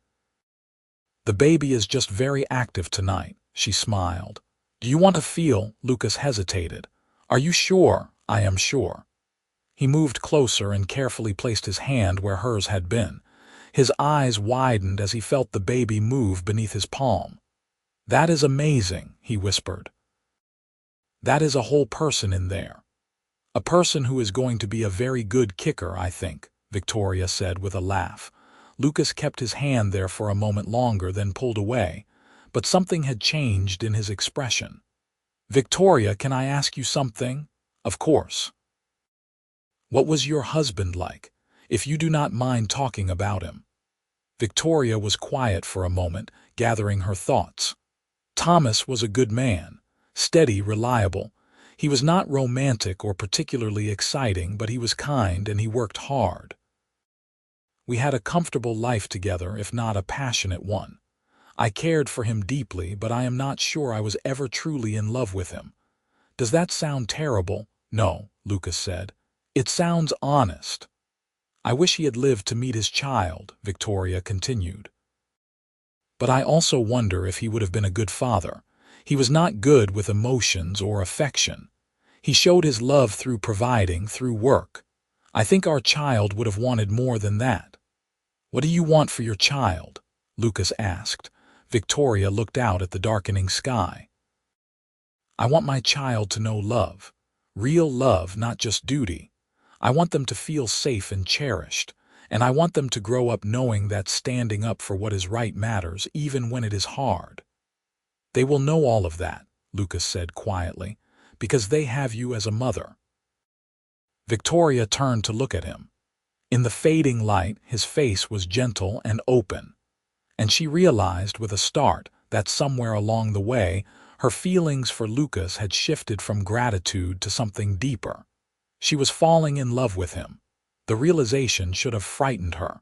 S1: The baby is just very active tonight, she smiled. Do you want to feel? Lucas hesitated. Are you sure? I am sure. He moved closer and carefully placed his hand where hers had been. His eyes widened as he felt the baby move beneath his palm. That is amazing, he whispered. That is a whole person in there. A person who is going to be a very good kicker, I think, Victoria said with a laugh. Lucas kept his hand there for a moment longer, then pulled away, but something had changed in his expression. Victoria, can I ask you something? Of course. What was your husband like, if you do not mind talking about him? Victoria was quiet for a moment, gathering her thoughts. Thomas was a good man, steady, reliable. He was not romantic or particularly exciting, but he was kind and he worked hard. We had a comfortable life together, if not a passionate one. I cared for him deeply, but I am not sure I was ever truly in love with him. Does that sound terrible? No, Lucas said. It sounds honest. I wish he had lived to meet his child, Victoria continued. But I also wonder if he would have been a good father. He was not good with emotions or affection. He showed his love through providing, through work. I think our child would have wanted more than that. What do you want for your child? Lucas asked. Victoria looked out at the darkening sky. I want my child to know love. Real love, not just duty. I want them to feel safe and cherished, and I want them to grow up knowing that standing up for what is right matters, even when it is hard. They will know all of that, Lucas said quietly, because they have you as a mother. Victoria turned to look at him. In the fading light, his face was gentle and open, and she realized with a start that somewhere along the way, her feelings for Lucas had shifted from gratitude to something deeper. She was falling in love with him. The realization should have frightened her.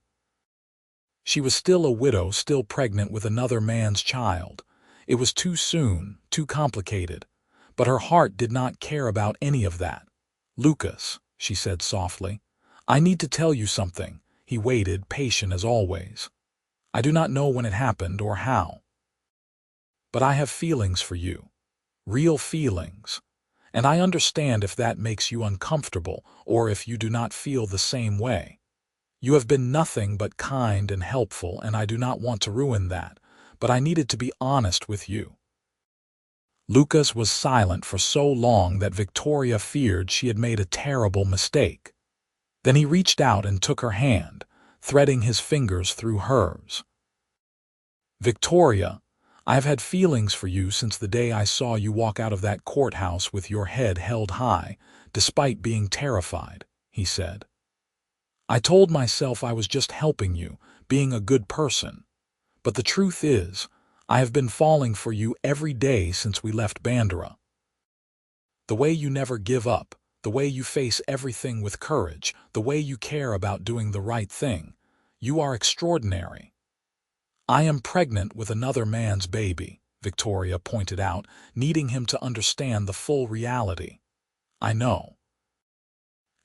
S1: She was still a widow, still pregnant with another man's child. It was too soon, too complicated. But her heart did not care about any of that. Lucas, she said softly, I need to tell you something. He waited, patient as always. I do not know when it happened or how. But I have feelings for you. Real feelings. And I understand if that makes you uncomfortable or if you do not feel the same way. You have been nothing but kind and helpful, and I do not want to ruin that, but I needed to be honest with you. Lucas was silent for so long that Victoria feared she had made a terrible mistake. Then he reached out and took her hand, threading his fingers through hers. Victoria, I have had feelings for you since the day I saw you walk out of that courthouse with your head held high, despite being terrified, he said. I told myself I was just helping you, being a good person. But the truth is, I have been falling for you every day since we left Bandera. The way you never give up, the way you face everything with courage, the way you care about doing the right thing, you are extraordinary. I am pregnant with another man's baby, Victoria pointed out, needing him to understand the full reality. I know.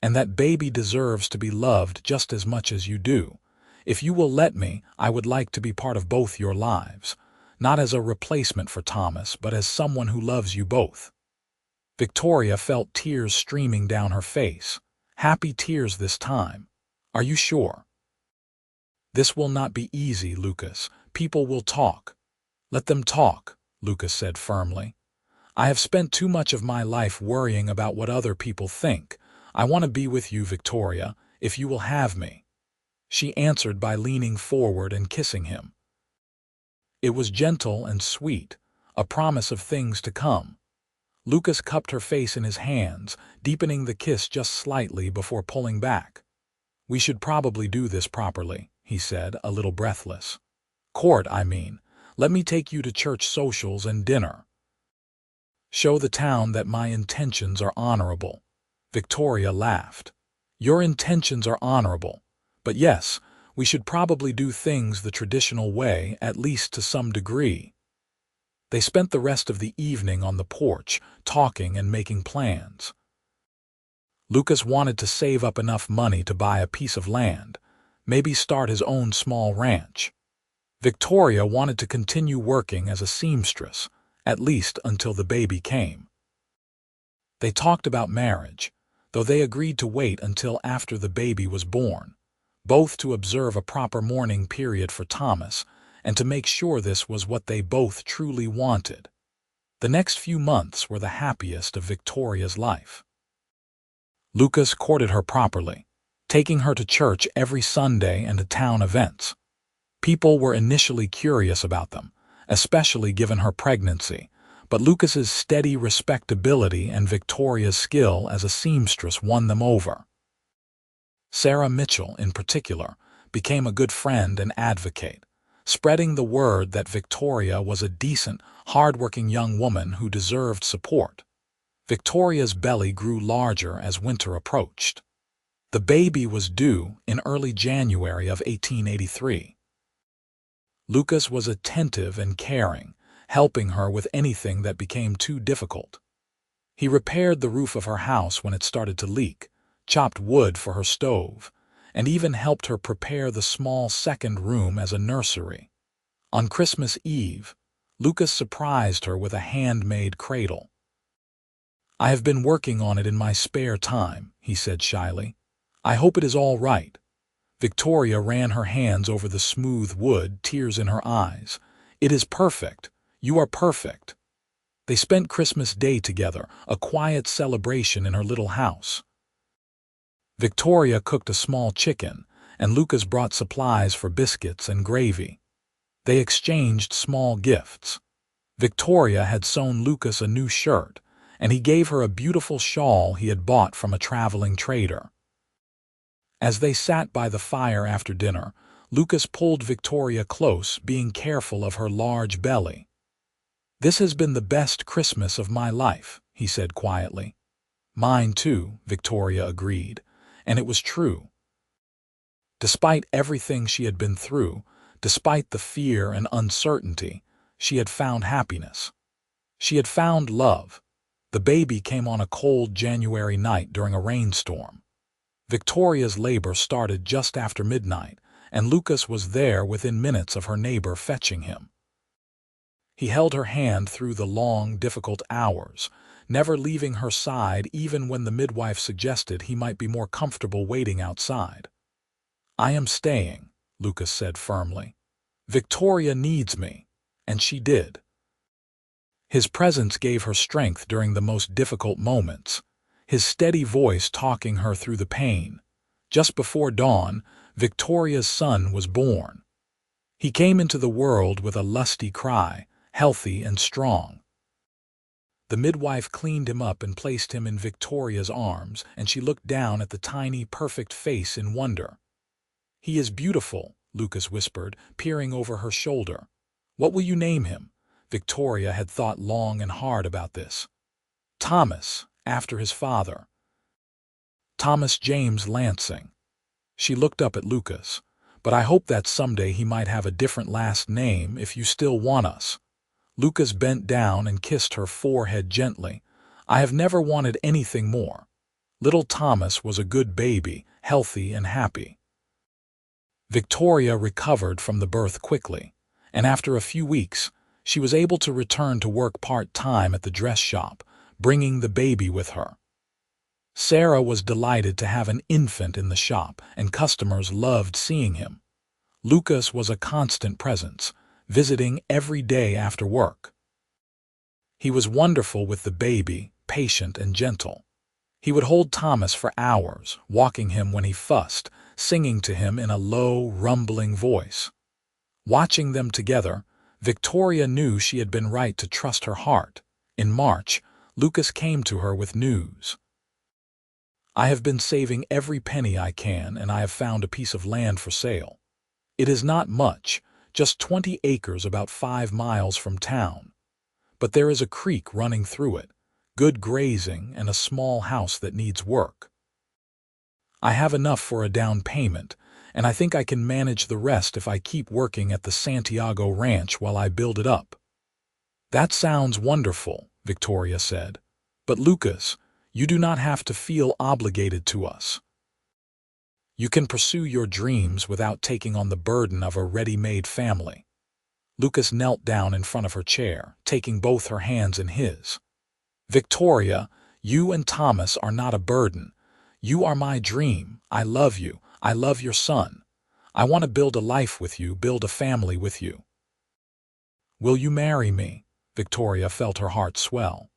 S1: And that baby deserves to be loved just as much as you do. If you will let me, I would like to be part of both your lives, not as a replacement for Thomas, but as someone who loves you both. Victoria felt tears streaming down her face, happy tears this time. Are you sure? This will not be easy, Lucas. People will talk. Let them talk, Lucas said firmly. I have spent too much of my life worrying about what other people think. I want to be with you, Victoria, if you will have me. She answered by leaning forward and kissing him. It was gentle and sweet, a promise of things to come. Lucas cupped her face in his hands, deepening the kiss just slightly before pulling back. We should probably do this properly, he said, a little breathless. Court, I mean. Let me take you to church socials and dinner. Show the town that my intentions are honorable. Victoria laughed. Your intentions are honorable. But yes, we should probably do things the traditional way, at least to some degree. They spent the rest of the evening on the porch, talking and making plans. Lucas wanted to save up enough money to buy a piece of land, maybe start his own small ranch. Victoria wanted to continue working as a seamstress, at least until the baby came. They talked about marriage, though they agreed to wait until after the baby was born, both to observe a proper mourning period for Thomas and to make sure this was what they both truly wanted. The next few months were the happiest of Victoria's life. Lucas courted her properly, taking her to church every Sunday and to town events. People were initially curious about them, especially given her pregnancy, but Lucas's steady respectability and Victoria's skill as a seamstress won them over. Sarah Mitchell, in particular, became a good friend and advocate, spreading the word that Victoria was a decent, hard-working young woman who deserved support. Victoria's belly grew larger as winter approached. The baby was due in early January of 1883. Lucas was attentive and caring, helping her with anything that became too difficult. He repaired the roof of her house when it started to leak, chopped wood for her stove, and even helped her prepare the small second room as a nursery. On Christmas Eve, Lucas surprised her with a handmade cradle. "I have been working on it in my spare time," he said shyly. "I hope it is all right." Victoria ran her hands over the smooth wood, tears in her eyes. "It is perfect. You are perfect." They spent Christmas Day together, a quiet celebration in her little house. Victoria cooked a small chicken, and Lucas brought supplies for biscuits and gravy. They exchanged small gifts. Victoria had sewn Lucas a new shirt, and he gave her a beautiful shawl he had bought from a traveling trader. As they sat by the fire after dinner, Lucas pulled Victoria close, being careful of her large belly. "This has been the best Christmas of my life," he said quietly. "Mine too," Victoria agreed, and it was true. Despite everything she had been through, despite the fear and uncertainty, she had found happiness. She had found love. The baby came on a cold January night during a rainstorm. Victoria's labor started just after midnight, and Lucas was there within minutes of her neighbor fetching him. He held her hand through the long, difficult hours, never leaving her side even when the midwife suggested he might be more comfortable waiting outside. "I am staying," Lucas said firmly. "Victoria needs me," and she did. His presence gave her strength during the most difficult moments, his steady voice talking her through the pain. Just before dawn, Victoria's son was born. He came into the world with a lusty cry, healthy and strong. The midwife cleaned him up and placed him in Victoria's arms, and she looked down at the tiny, perfect face in wonder. "He is beautiful," Lucas whispered, peering over her shoulder. "What will you name him?" Victoria had thought long and hard about this. "Thomas, after his father. Thomas James Lansing." She looked up at Lucas. "But I hope that someday he might have a different last name if you still want us." Lucas bent down and kissed her forehead gently. "I have never wanted anything more. Little Thomas was a good baby, healthy and happy." Victoria recovered from the birth quickly, and after a few weeks, she was able to return to work part-time at the dress shop, bringing the baby with her. Sarah was delighted to have an infant in the shop, and customers loved seeing him. Lucas was a constant presence, visiting every day after work. He was wonderful with the baby, patient and gentle. He would hold Thomas for hours, walking him when he fussed, singing to him in a low, rumbling voice. Watching them together, Victoria knew she had been right to trust her heart. In March, Lucas came to her with news. "I have been saving every penny I can, and I have found a piece of land for sale. It is not much, just 20 acres about 5 miles from town. But there is a creek running through it, good grazing, and a small house that needs work. I have enough for a down payment, and I think I can manage the rest if I keep working at the Santiago Ranch while I build it up." "That sounds wonderful," Victoria said. "But Lucas, you do not have to feel obligated to us." You can pursue your dreams without taking on the burden of a ready-made family. Lucas knelt down in front of her chair, taking both her hands in his. Victoria, you and Thomas are not a burden. You are my dream. I love you. I love your son. I want to build a life with you, build a family with you. Will you marry me? Victoria felt her heart swell.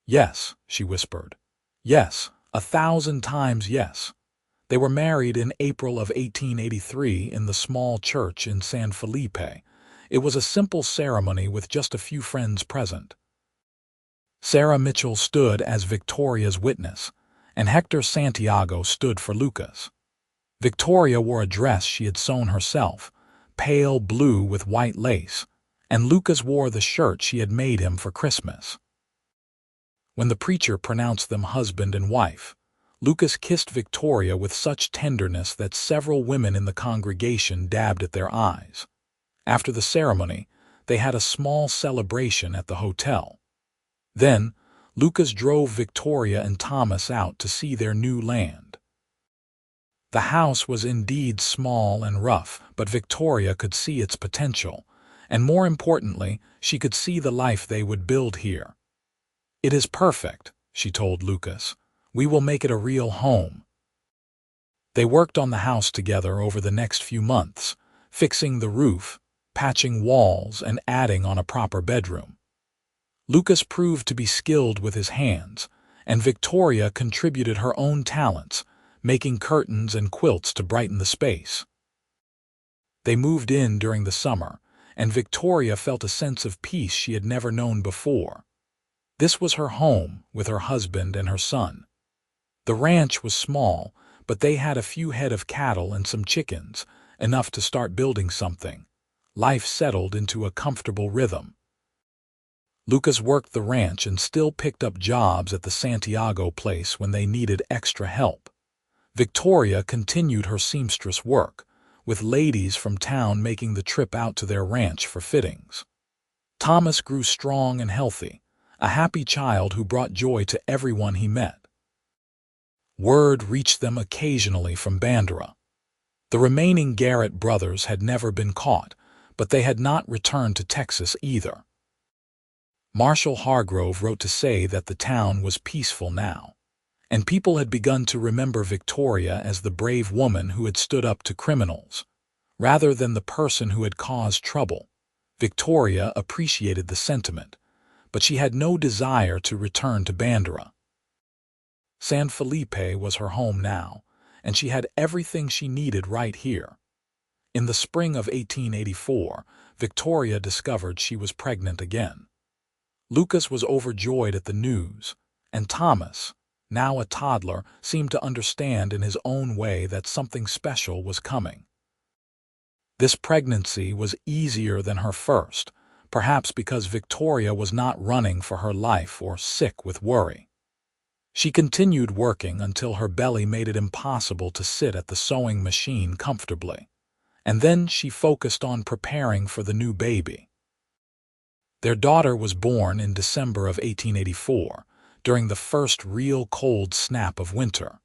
S1: Yes, she whispered. Yes, 1,000 times yes. They were married in April of 1883 in the small church in San Felipe. It was a simple ceremony with just a few friends present. Sarah Mitchell stood as Victoria's witness, and Hector Santiago stood for Lucas. Victoria wore a dress she had sewn herself, pale blue with white lace, and Lucas wore the shirt she had made him for Christmas. When the preacher pronounced them husband and wife, Lucas kissed Victoria with such tenderness that several women in the congregation dabbed at their eyes. After the ceremony, they had a small celebration at the hotel. Then, Lucas drove Victoria and Thomas out to see their new land. The house was indeed small and rough, but Victoria could see its potential, and more importantly, she could see the life they would build here. It is perfect, she told Lucas. We will make it a real home. They worked on the house together over the next few months, fixing the roof, patching walls, and adding on a proper bedroom. Lucas proved to be skilled with his hands, and Victoria contributed her own talents, making curtains and quilts to brighten the space. They moved in during the summer, and Victoria felt a sense of peace she had never known before. This was her home with her husband and her son. The ranch was small, but they had a few head of cattle and some chickens, enough to start building something. Life settled into a comfortable rhythm. Lucas worked the ranch and still picked up jobs at the Santiago place when they needed extra help. Victoria continued her seamstress work, with ladies from town making the trip out to their ranch for fittings. Thomas grew strong and healthy, a happy child who brought joy to everyone he met. Word reached them occasionally from Bandera. The remaining Garrett brothers had never been caught, but they had not returned to Texas either. Marshal Hargrove wrote to say that the town was peaceful now, and people had begun to remember Victoria as the brave woman who had stood up to criminals. Rather than the person who had caused trouble, Victoria appreciated the sentiment, but she had no desire to return to Bandera. San Felipe was her home now, and she had everything she needed right here. In the spring of 1884, Victoria discovered she was pregnant again. Lucas was overjoyed at the news, and Thomas, now a toddler, seemed to understand in his own way that something special was coming. This pregnancy was easier than her first, perhaps because Victoria was not running for her life or sick with worry. She continued working until her belly made it impossible to sit at the sewing machine comfortably, and then she focused on preparing for the new baby. Their daughter was born in December of 1884, during the first real cold snap of winter.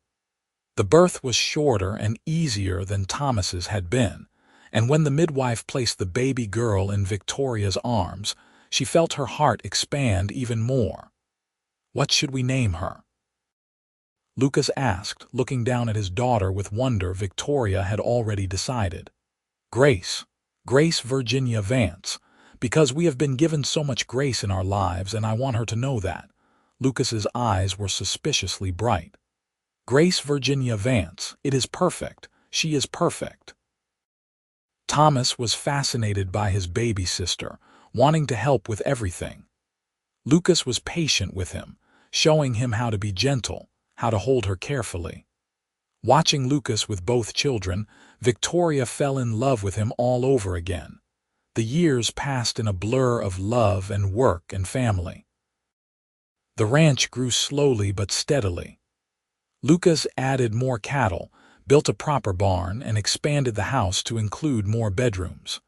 S1: The birth was shorter and easier than Thomas's had been, and when the midwife placed the baby girl in Victoria's arms, she felt her heart expand even more. "What should we name her?" Lucas asked, looking down at his daughter with wonder. Victoria had already decided. "Grace. Grace Virginia Vance, because we have been given so much grace in our lives, and I want her to know that." Lucas's eyes were suspiciously bright. "Grace Virginia Vance, it is perfect. She is perfect." Thomas was fascinated by his baby sister, wanting to help with everything. Lucas was patient with him, showing him how to be gentle, how to hold her carefully. Watching Lucas with both children, Victoria fell in love with him all over again. The years passed in a blur of love and work and family. The ranch grew slowly but steadily. Lucas added more cattle, built a proper barn, and expanded the house to include more bedrooms.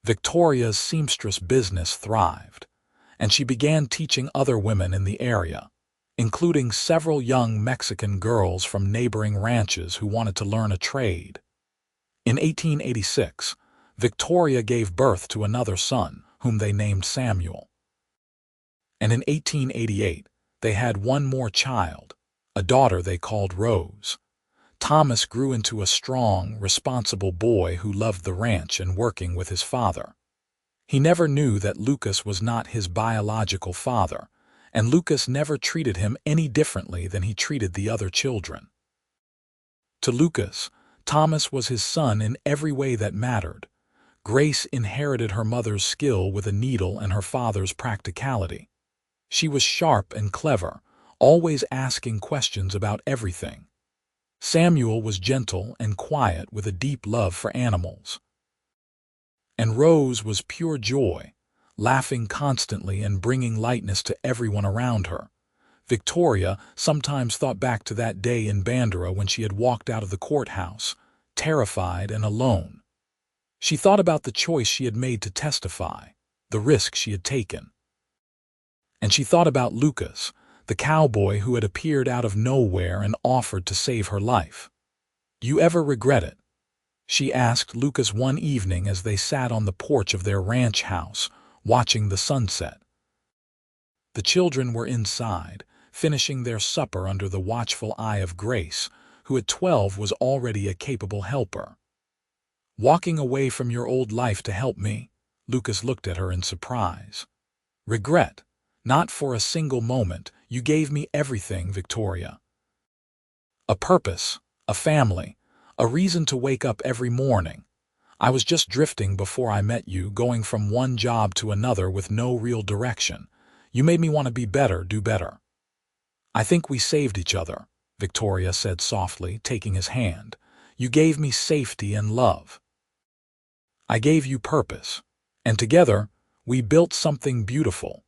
S1: Victoria's seamstress business thrived, and she began teaching other women in the area. including several young Mexican girls from neighboring ranches who wanted to learn a trade. In 1886, Victoria gave birth to another son, whom they named Samuel. And in 1888, they had one more child, a daughter they called Rose. Thomas grew into a strong, responsible boy who loved the ranch and working with his father. He never knew that Lucas was not his biological father, and Lucas never treated him any differently than he treated the other children. To Lucas, Thomas was his son in every way that mattered. Grace inherited her mother's skill with a needle and her father's practicality. She was sharp and clever, always asking questions about everything. Samuel was gentle and quiet with a deep love for animals. And Rose was pure joy, laughing constantly and bringing lightness to everyone around her. Victoria sometimes thought back to that day in Bandera when she had walked out of the courthouse, terrified and alone. She thought about the choice she had made to testify, the risk she had taken. And she thought about Lucas, the cowboy who had appeared out of nowhere and offered to save her life. "Do you ever regret it?" she asked Lucas one evening as they sat on the porch of their ranch house, watching the sunset. The children were inside, finishing their supper under the watchful eye of Grace, who at 12 was already a capable helper. "Walking away from your old life to help me?" Lucas looked at her in surprise. "Regret? Not for a single moment. You gave me everything, Victoria. A purpose, a family, a reason to wake up every morning. I was just drifting before I met you, going from one job to another with no real direction. You made me want to be better, do better." "I think we saved each other," Victoria said softly, taking his hand. "You gave me safety and love. I gave you purpose, and together we built something beautiful."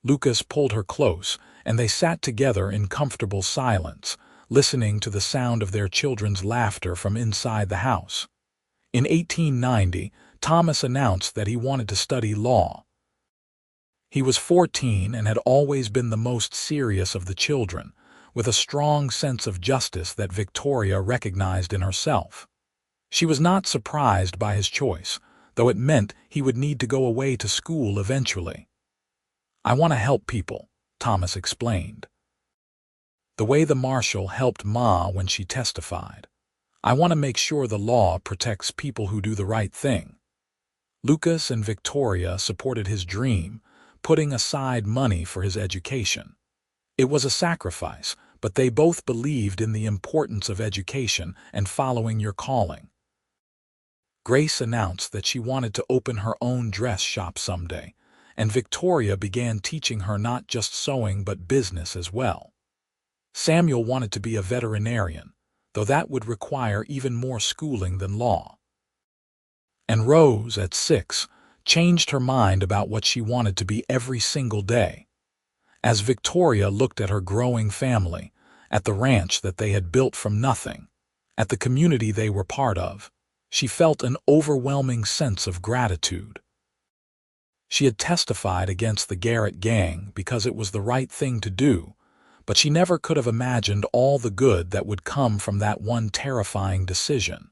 S1: Lucas pulled her close, and they sat together in comfortable silence, listening to the sound of their children's laughter from inside the house. In 1890, Thomas announced that he wanted to study law. He was 14 and had always been the most serious of the children, with a strong sense of justice that Victoria recognized in herself. She was not surprised by his choice, though it meant he would need to go away to school eventually. "I want to help people," Thomas explained. "The way the marshal helped Ma when she testified. I want to make sure the law protects people who do the right thing." Lucas and Victoria supported his dream, putting aside money for his education. It was a sacrifice, but they both believed in the importance of education and following your calling. Grace announced that she wanted to open her own dress shop someday, and Victoria began teaching her not just sewing but business as well. Samuel wanted to be a veterinarian, though that would require even more schooling than law. And Rose, at 6, changed her mind about what she wanted to be every single day. As Victoria looked at her growing family, at the ranch that they had built from nothing, at the community they were part of, she felt an overwhelming sense of gratitude. She had testified against the Garrett gang because it was the right thing to do, but she never could have imagined all the good that would come from that one terrifying decision.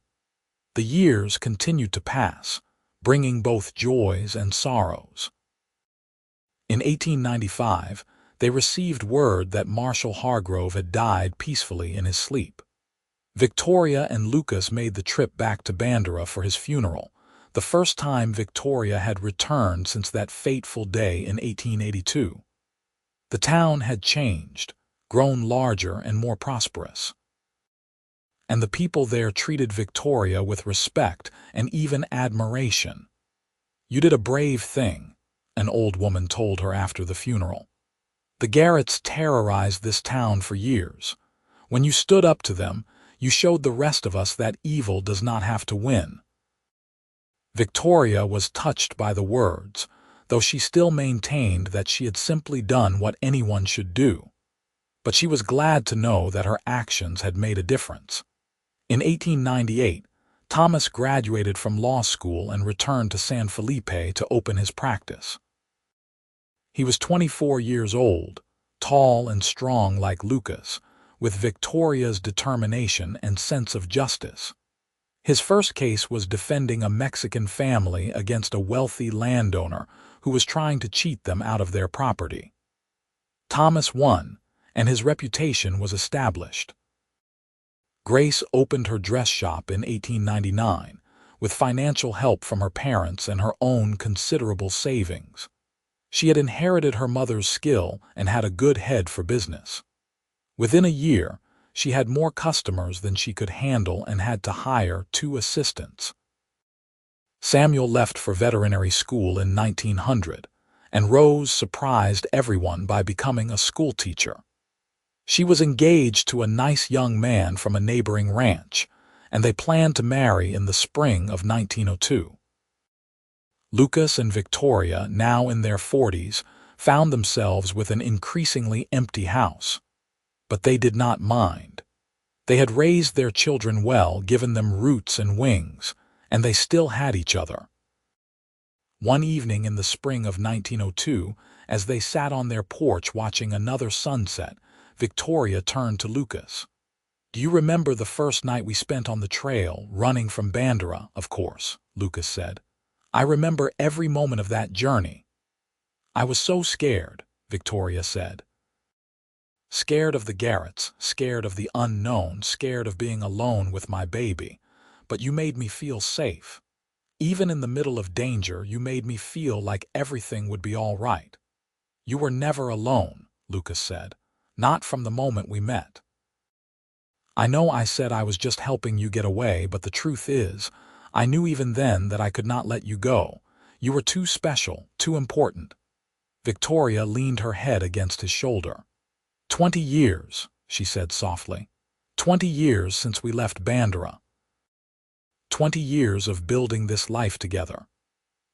S1: The years continued to pass, bringing both joys and sorrows. In 1895, they received word that Marshal Hargrove had died peacefully in his sleep. Victoria and Lucas made the trip back to Bandera for his funeral, the first time Victoria had returned since that fateful day in 1882. The town had changed, grown larger and more prosperous. And the people there treated Victoria with respect and even admiration. "You did a brave thing," an old woman told her after the funeral. "The Garretts terrorized this town for years. When you stood up to them, you showed the rest of us that evil does not have to win." Victoria was touched by the words, though she still maintained that she had simply done what anyone should do. But she was glad to know that her actions had made a difference. In 1898, Thomas graduated from law school and returned to San Felipe to open his practice. He was 24 years old, tall and strong like Lucas, with Victoria's determination and sense of justice. His first case was defending a Mexican family against a wealthy landowner who was trying to cheat them out of their property. Thomas won, and his reputation was established. Grace opened her dress shop in 1899, with financial help from her parents and her own considerable savings. She had inherited her mother's skill and had a good head for business. Within a year, she had more customers than she could handle and had to hire 2 assistants. Samuel left for veterinary school in 1900, and Rose surprised everyone by becoming a schoolteacher. She was engaged to a nice young man from a neighboring ranch, and they planned to marry in the spring of 1902. Lucas and Victoria, now in their 40s, found themselves with an increasingly empty house. But they did not mind. They had raised their children well, given them roots and wings, and they still had each other. One evening in the spring of 1902, as they sat on their porch watching another sunset, Victoria turned to Lucas. "Do you remember the first night we spent on the trail, running from Bandera?" "Of course," Lucas said. "I remember every moment of that journey." "I was so scared," Victoria said. "Scared of the Garretts, scared of the unknown, scared of being alone with my baby. But you made me feel safe. Even in the middle of danger, you made me feel like everything would be all right." "You were never alone," Lucas said. "Not from the moment we met. I know I said I was just helping you get away, but the truth is, I knew even then that I could not let you go. You were too special, too important." Victoria leaned her head against his shoulder. 20 years, she said softly. 20 years since we left Bandera. 20 years of building this life together.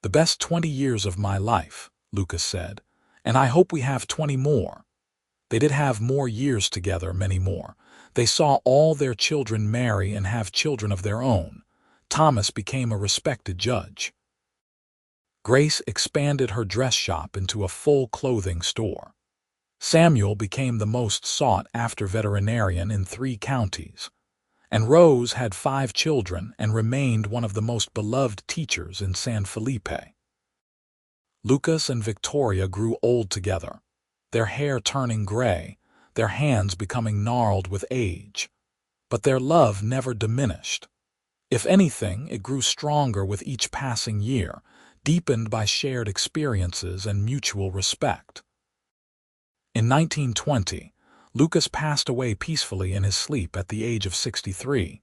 S1: The best 20 years of my life, Lucas said, and I hope we have 20 more. They did have more years together, many more. They saw all their children marry and have children of their own. Thomas became a respected judge. Grace expanded her dress shop into a full clothing store. Samuel became the most sought-after veterinarian in 3 counties, and Rose had 5 children and remained one of the most beloved teachers in San Felipe. Lucas and Victoria grew old together, their hair turning gray, their hands becoming gnarled with age. But their love never diminished. If anything, it grew stronger with each passing year, deepened by shared experiences and mutual respect. In 1920, Lucas passed away peacefully in his sleep at the age of 63.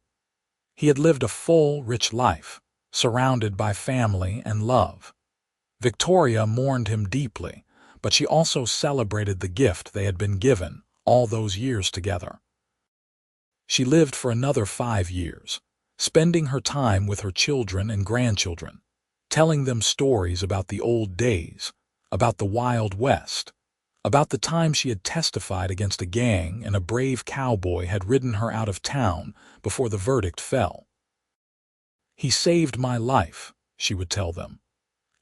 S1: He had lived a full, rich life, surrounded by family and love. Victoria mourned him deeply, but she also celebrated the gift they had been given all those years together. She lived for another 5 years, spending her time with her children and grandchildren, telling them stories about the old days, about the Wild West, about the time she had testified against a gang and a brave cowboy had ridden her out of town before the verdict fell. "He saved my life," she would tell them,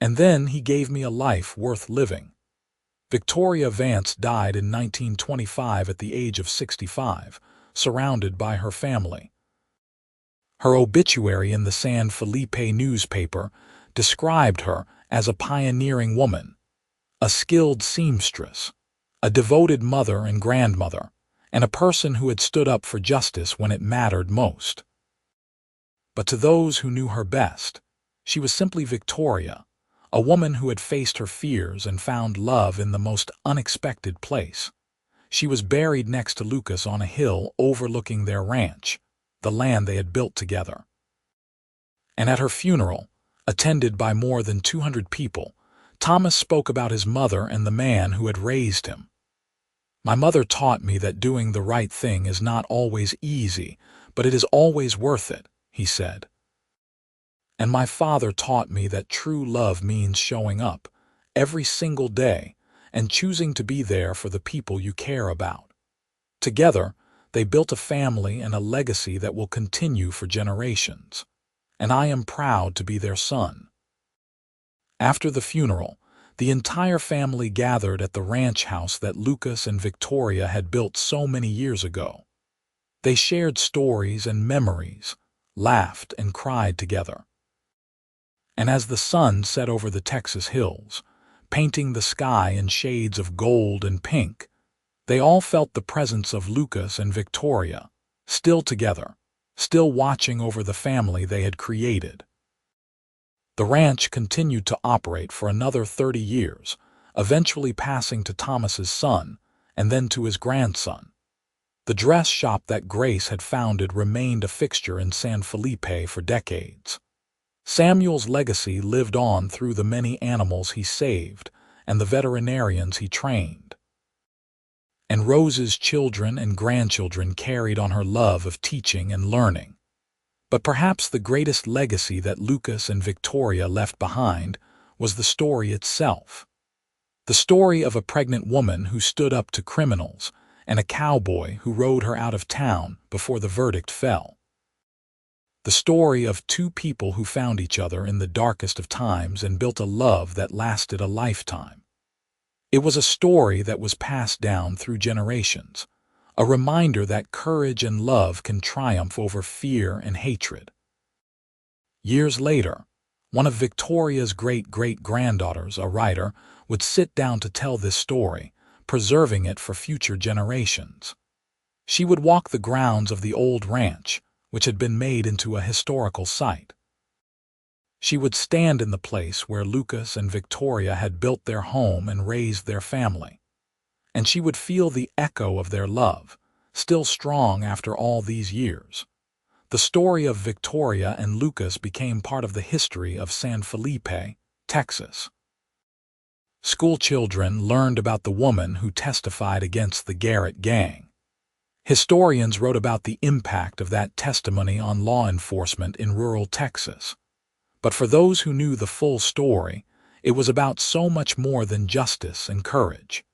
S1: "and then he gave me a life worth living." Victoria Vance died in 1925 at the age of 65, surrounded by her family. Her obituary in the San Felipe newspaper described her as a pioneering woman, a skilled seamstress, a devoted mother and grandmother, and a person who had stood up for justice when it mattered most. But to those who knew her best, she was simply Victoria, a woman who had faced her fears and found love in the most unexpected place. She was buried next to Lucas on a hill overlooking their ranch, the land they had built together. And at her funeral, attended by more than 200 people, Thomas spoke about his mother and the man who had raised him. "My mother taught me that doing the right thing is not always easy, but it is always worth it," he said. "And my father taught me that true love means showing up every single day and choosing to be there for the people you care about." Together, they built a family and a legacy that will continue for generations, and I am proud to be their son. After the funeral, The entire family gathered at the ranch house that Lucas and Victoria had built so many years ago. They shared stories and memories, laughed and cried together. And as the sun set over the Texas hills, painting the sky in shades of gold and pink, they all felt the presence of Lucas and Victoria, still together, still watching over the family they had created. The ranch continued to operate for another 30 years, eventually passing to Thomas's son and then to his grandson. The dress shop that Grace had founded remained a fixture in San Felipe for decades. Samuel's legacy lived on through the many animals he saved and the veterinarians he trained. And Rose's children and grandchildren carried on her love of teaching and learning. But perhaps the greatest legacy that Lucas and Victoria left behind was the story itself. The story of a pregnant woman who stood up to criminals and a cowboy who rode her out of town before the verdict fell. The story of two people who found each other in the darkest of times and built a love that lasted a lifetime. It was a story that was passed down through generations, a reminder that courage and love can triumph over fear and hatred. Years later, one of Victoria's great-great-granddaughters, a writer, would sit down to tell this story, preserving it for future generations. She would walk the grounds of the old ranch, which had been made into a historical site. She would stand in the place where Lucas and Victoria had built their home and raised their family. And she would feel the echo of their love, still strong after all these years. The story of Victoria and Lucas became part of the history of San Felipe, Texas. School children learned about the woman who testified against the Garrett gang. Historians wrote about the impact of that testimony on law enforcement in rural Texas. But for those who knew the full story, it was about so much more than justice and courage.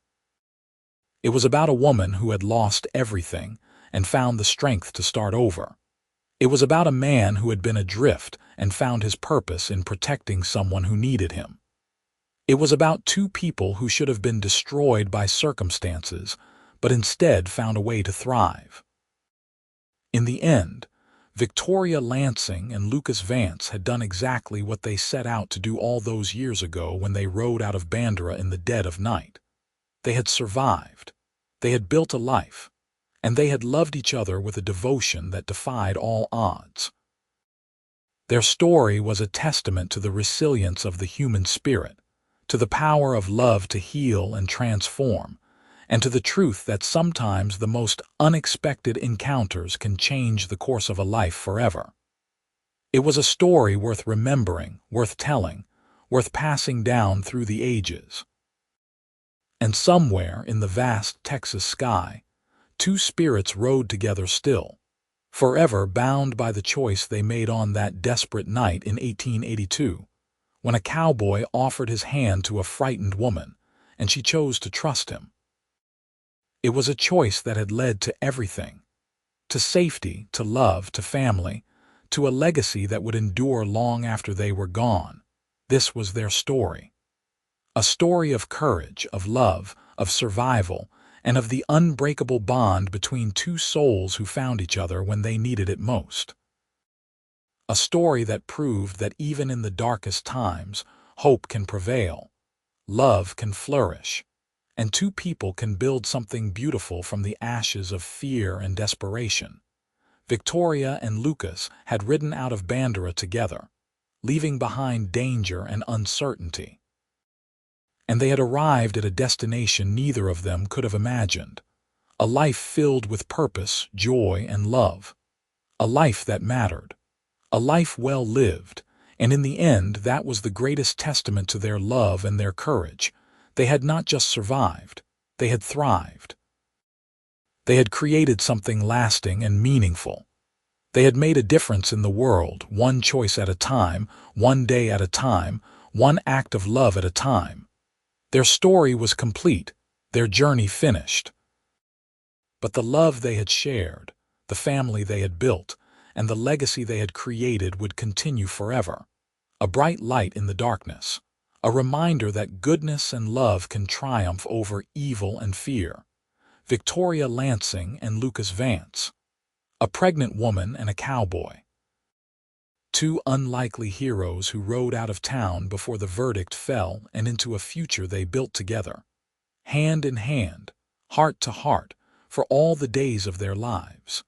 S1: It was about a woman who had lost everything and found the strength to start over. It was about a man who had been adrift and found his purpose in protecting someone who needed him. It was about two people who should have been destroyed by circumstances, but instead found a way to thrive. In the end, Victoria Lansing and Lucas Vance had done exactly what they set out to do all those years ago when they rode out of Bandera in the dead of night. They had survived, they had built a life, and they had loved each other with a devotion that defied all odds. Their story was a testament to the resilience of the human spirit, to the power of love to heal and transform, and to the truth that sometimes the most unexpected encounters can change the course of a life forever. It was a story worth remembering, worth telling, worth passing down through the ages. And somewhere in the vast Texas sky, two spirits rode together still, forever bound by the choice they made on that desperate night in 1882, when a cowboy offered his hand to a frightened woman, and she chose to trust him. It was a choice that had led to everything, to safety, to love, to family, to a legacy that would endure long after they were gone. This was their story. A story of courage, of love, of survival, and of the unbreakable bond between two souls who found each other when they needed it most. A story that proved that even in the darkest times, hope can prevail, love can flourish, and two people can build something beautiful from the ashes of fear and desperation. Victoria and Lucas had ridden out of Bandera together, leaving behind danger and uncertainty. And they had arrived at a destination neither of them could have imagined, a life filled with purpose, joy, and love, a life that mattered, a life well lived, and in the end that was the greatest testament to their love and their courage. They had not just survived, they had thrived. They had created something lasting and meaningful. They had made a difference in the world, one choice at a time, one day at a time, one act of love at a time. Their story was complete, their journey finished. But the love they had shared, the family they had built, and the legacy they had created would continue forever. A bright light in the darkness, A reminder that goodness and love can triumph over evil and fear. Victoria Lansing and Lucas Vance. A pregnant woman and a cowboy. Two unlikely heroes who rode out of town before the verdict fell and into a future they built together, hand in hand, heart to heart, for all the days of their lives.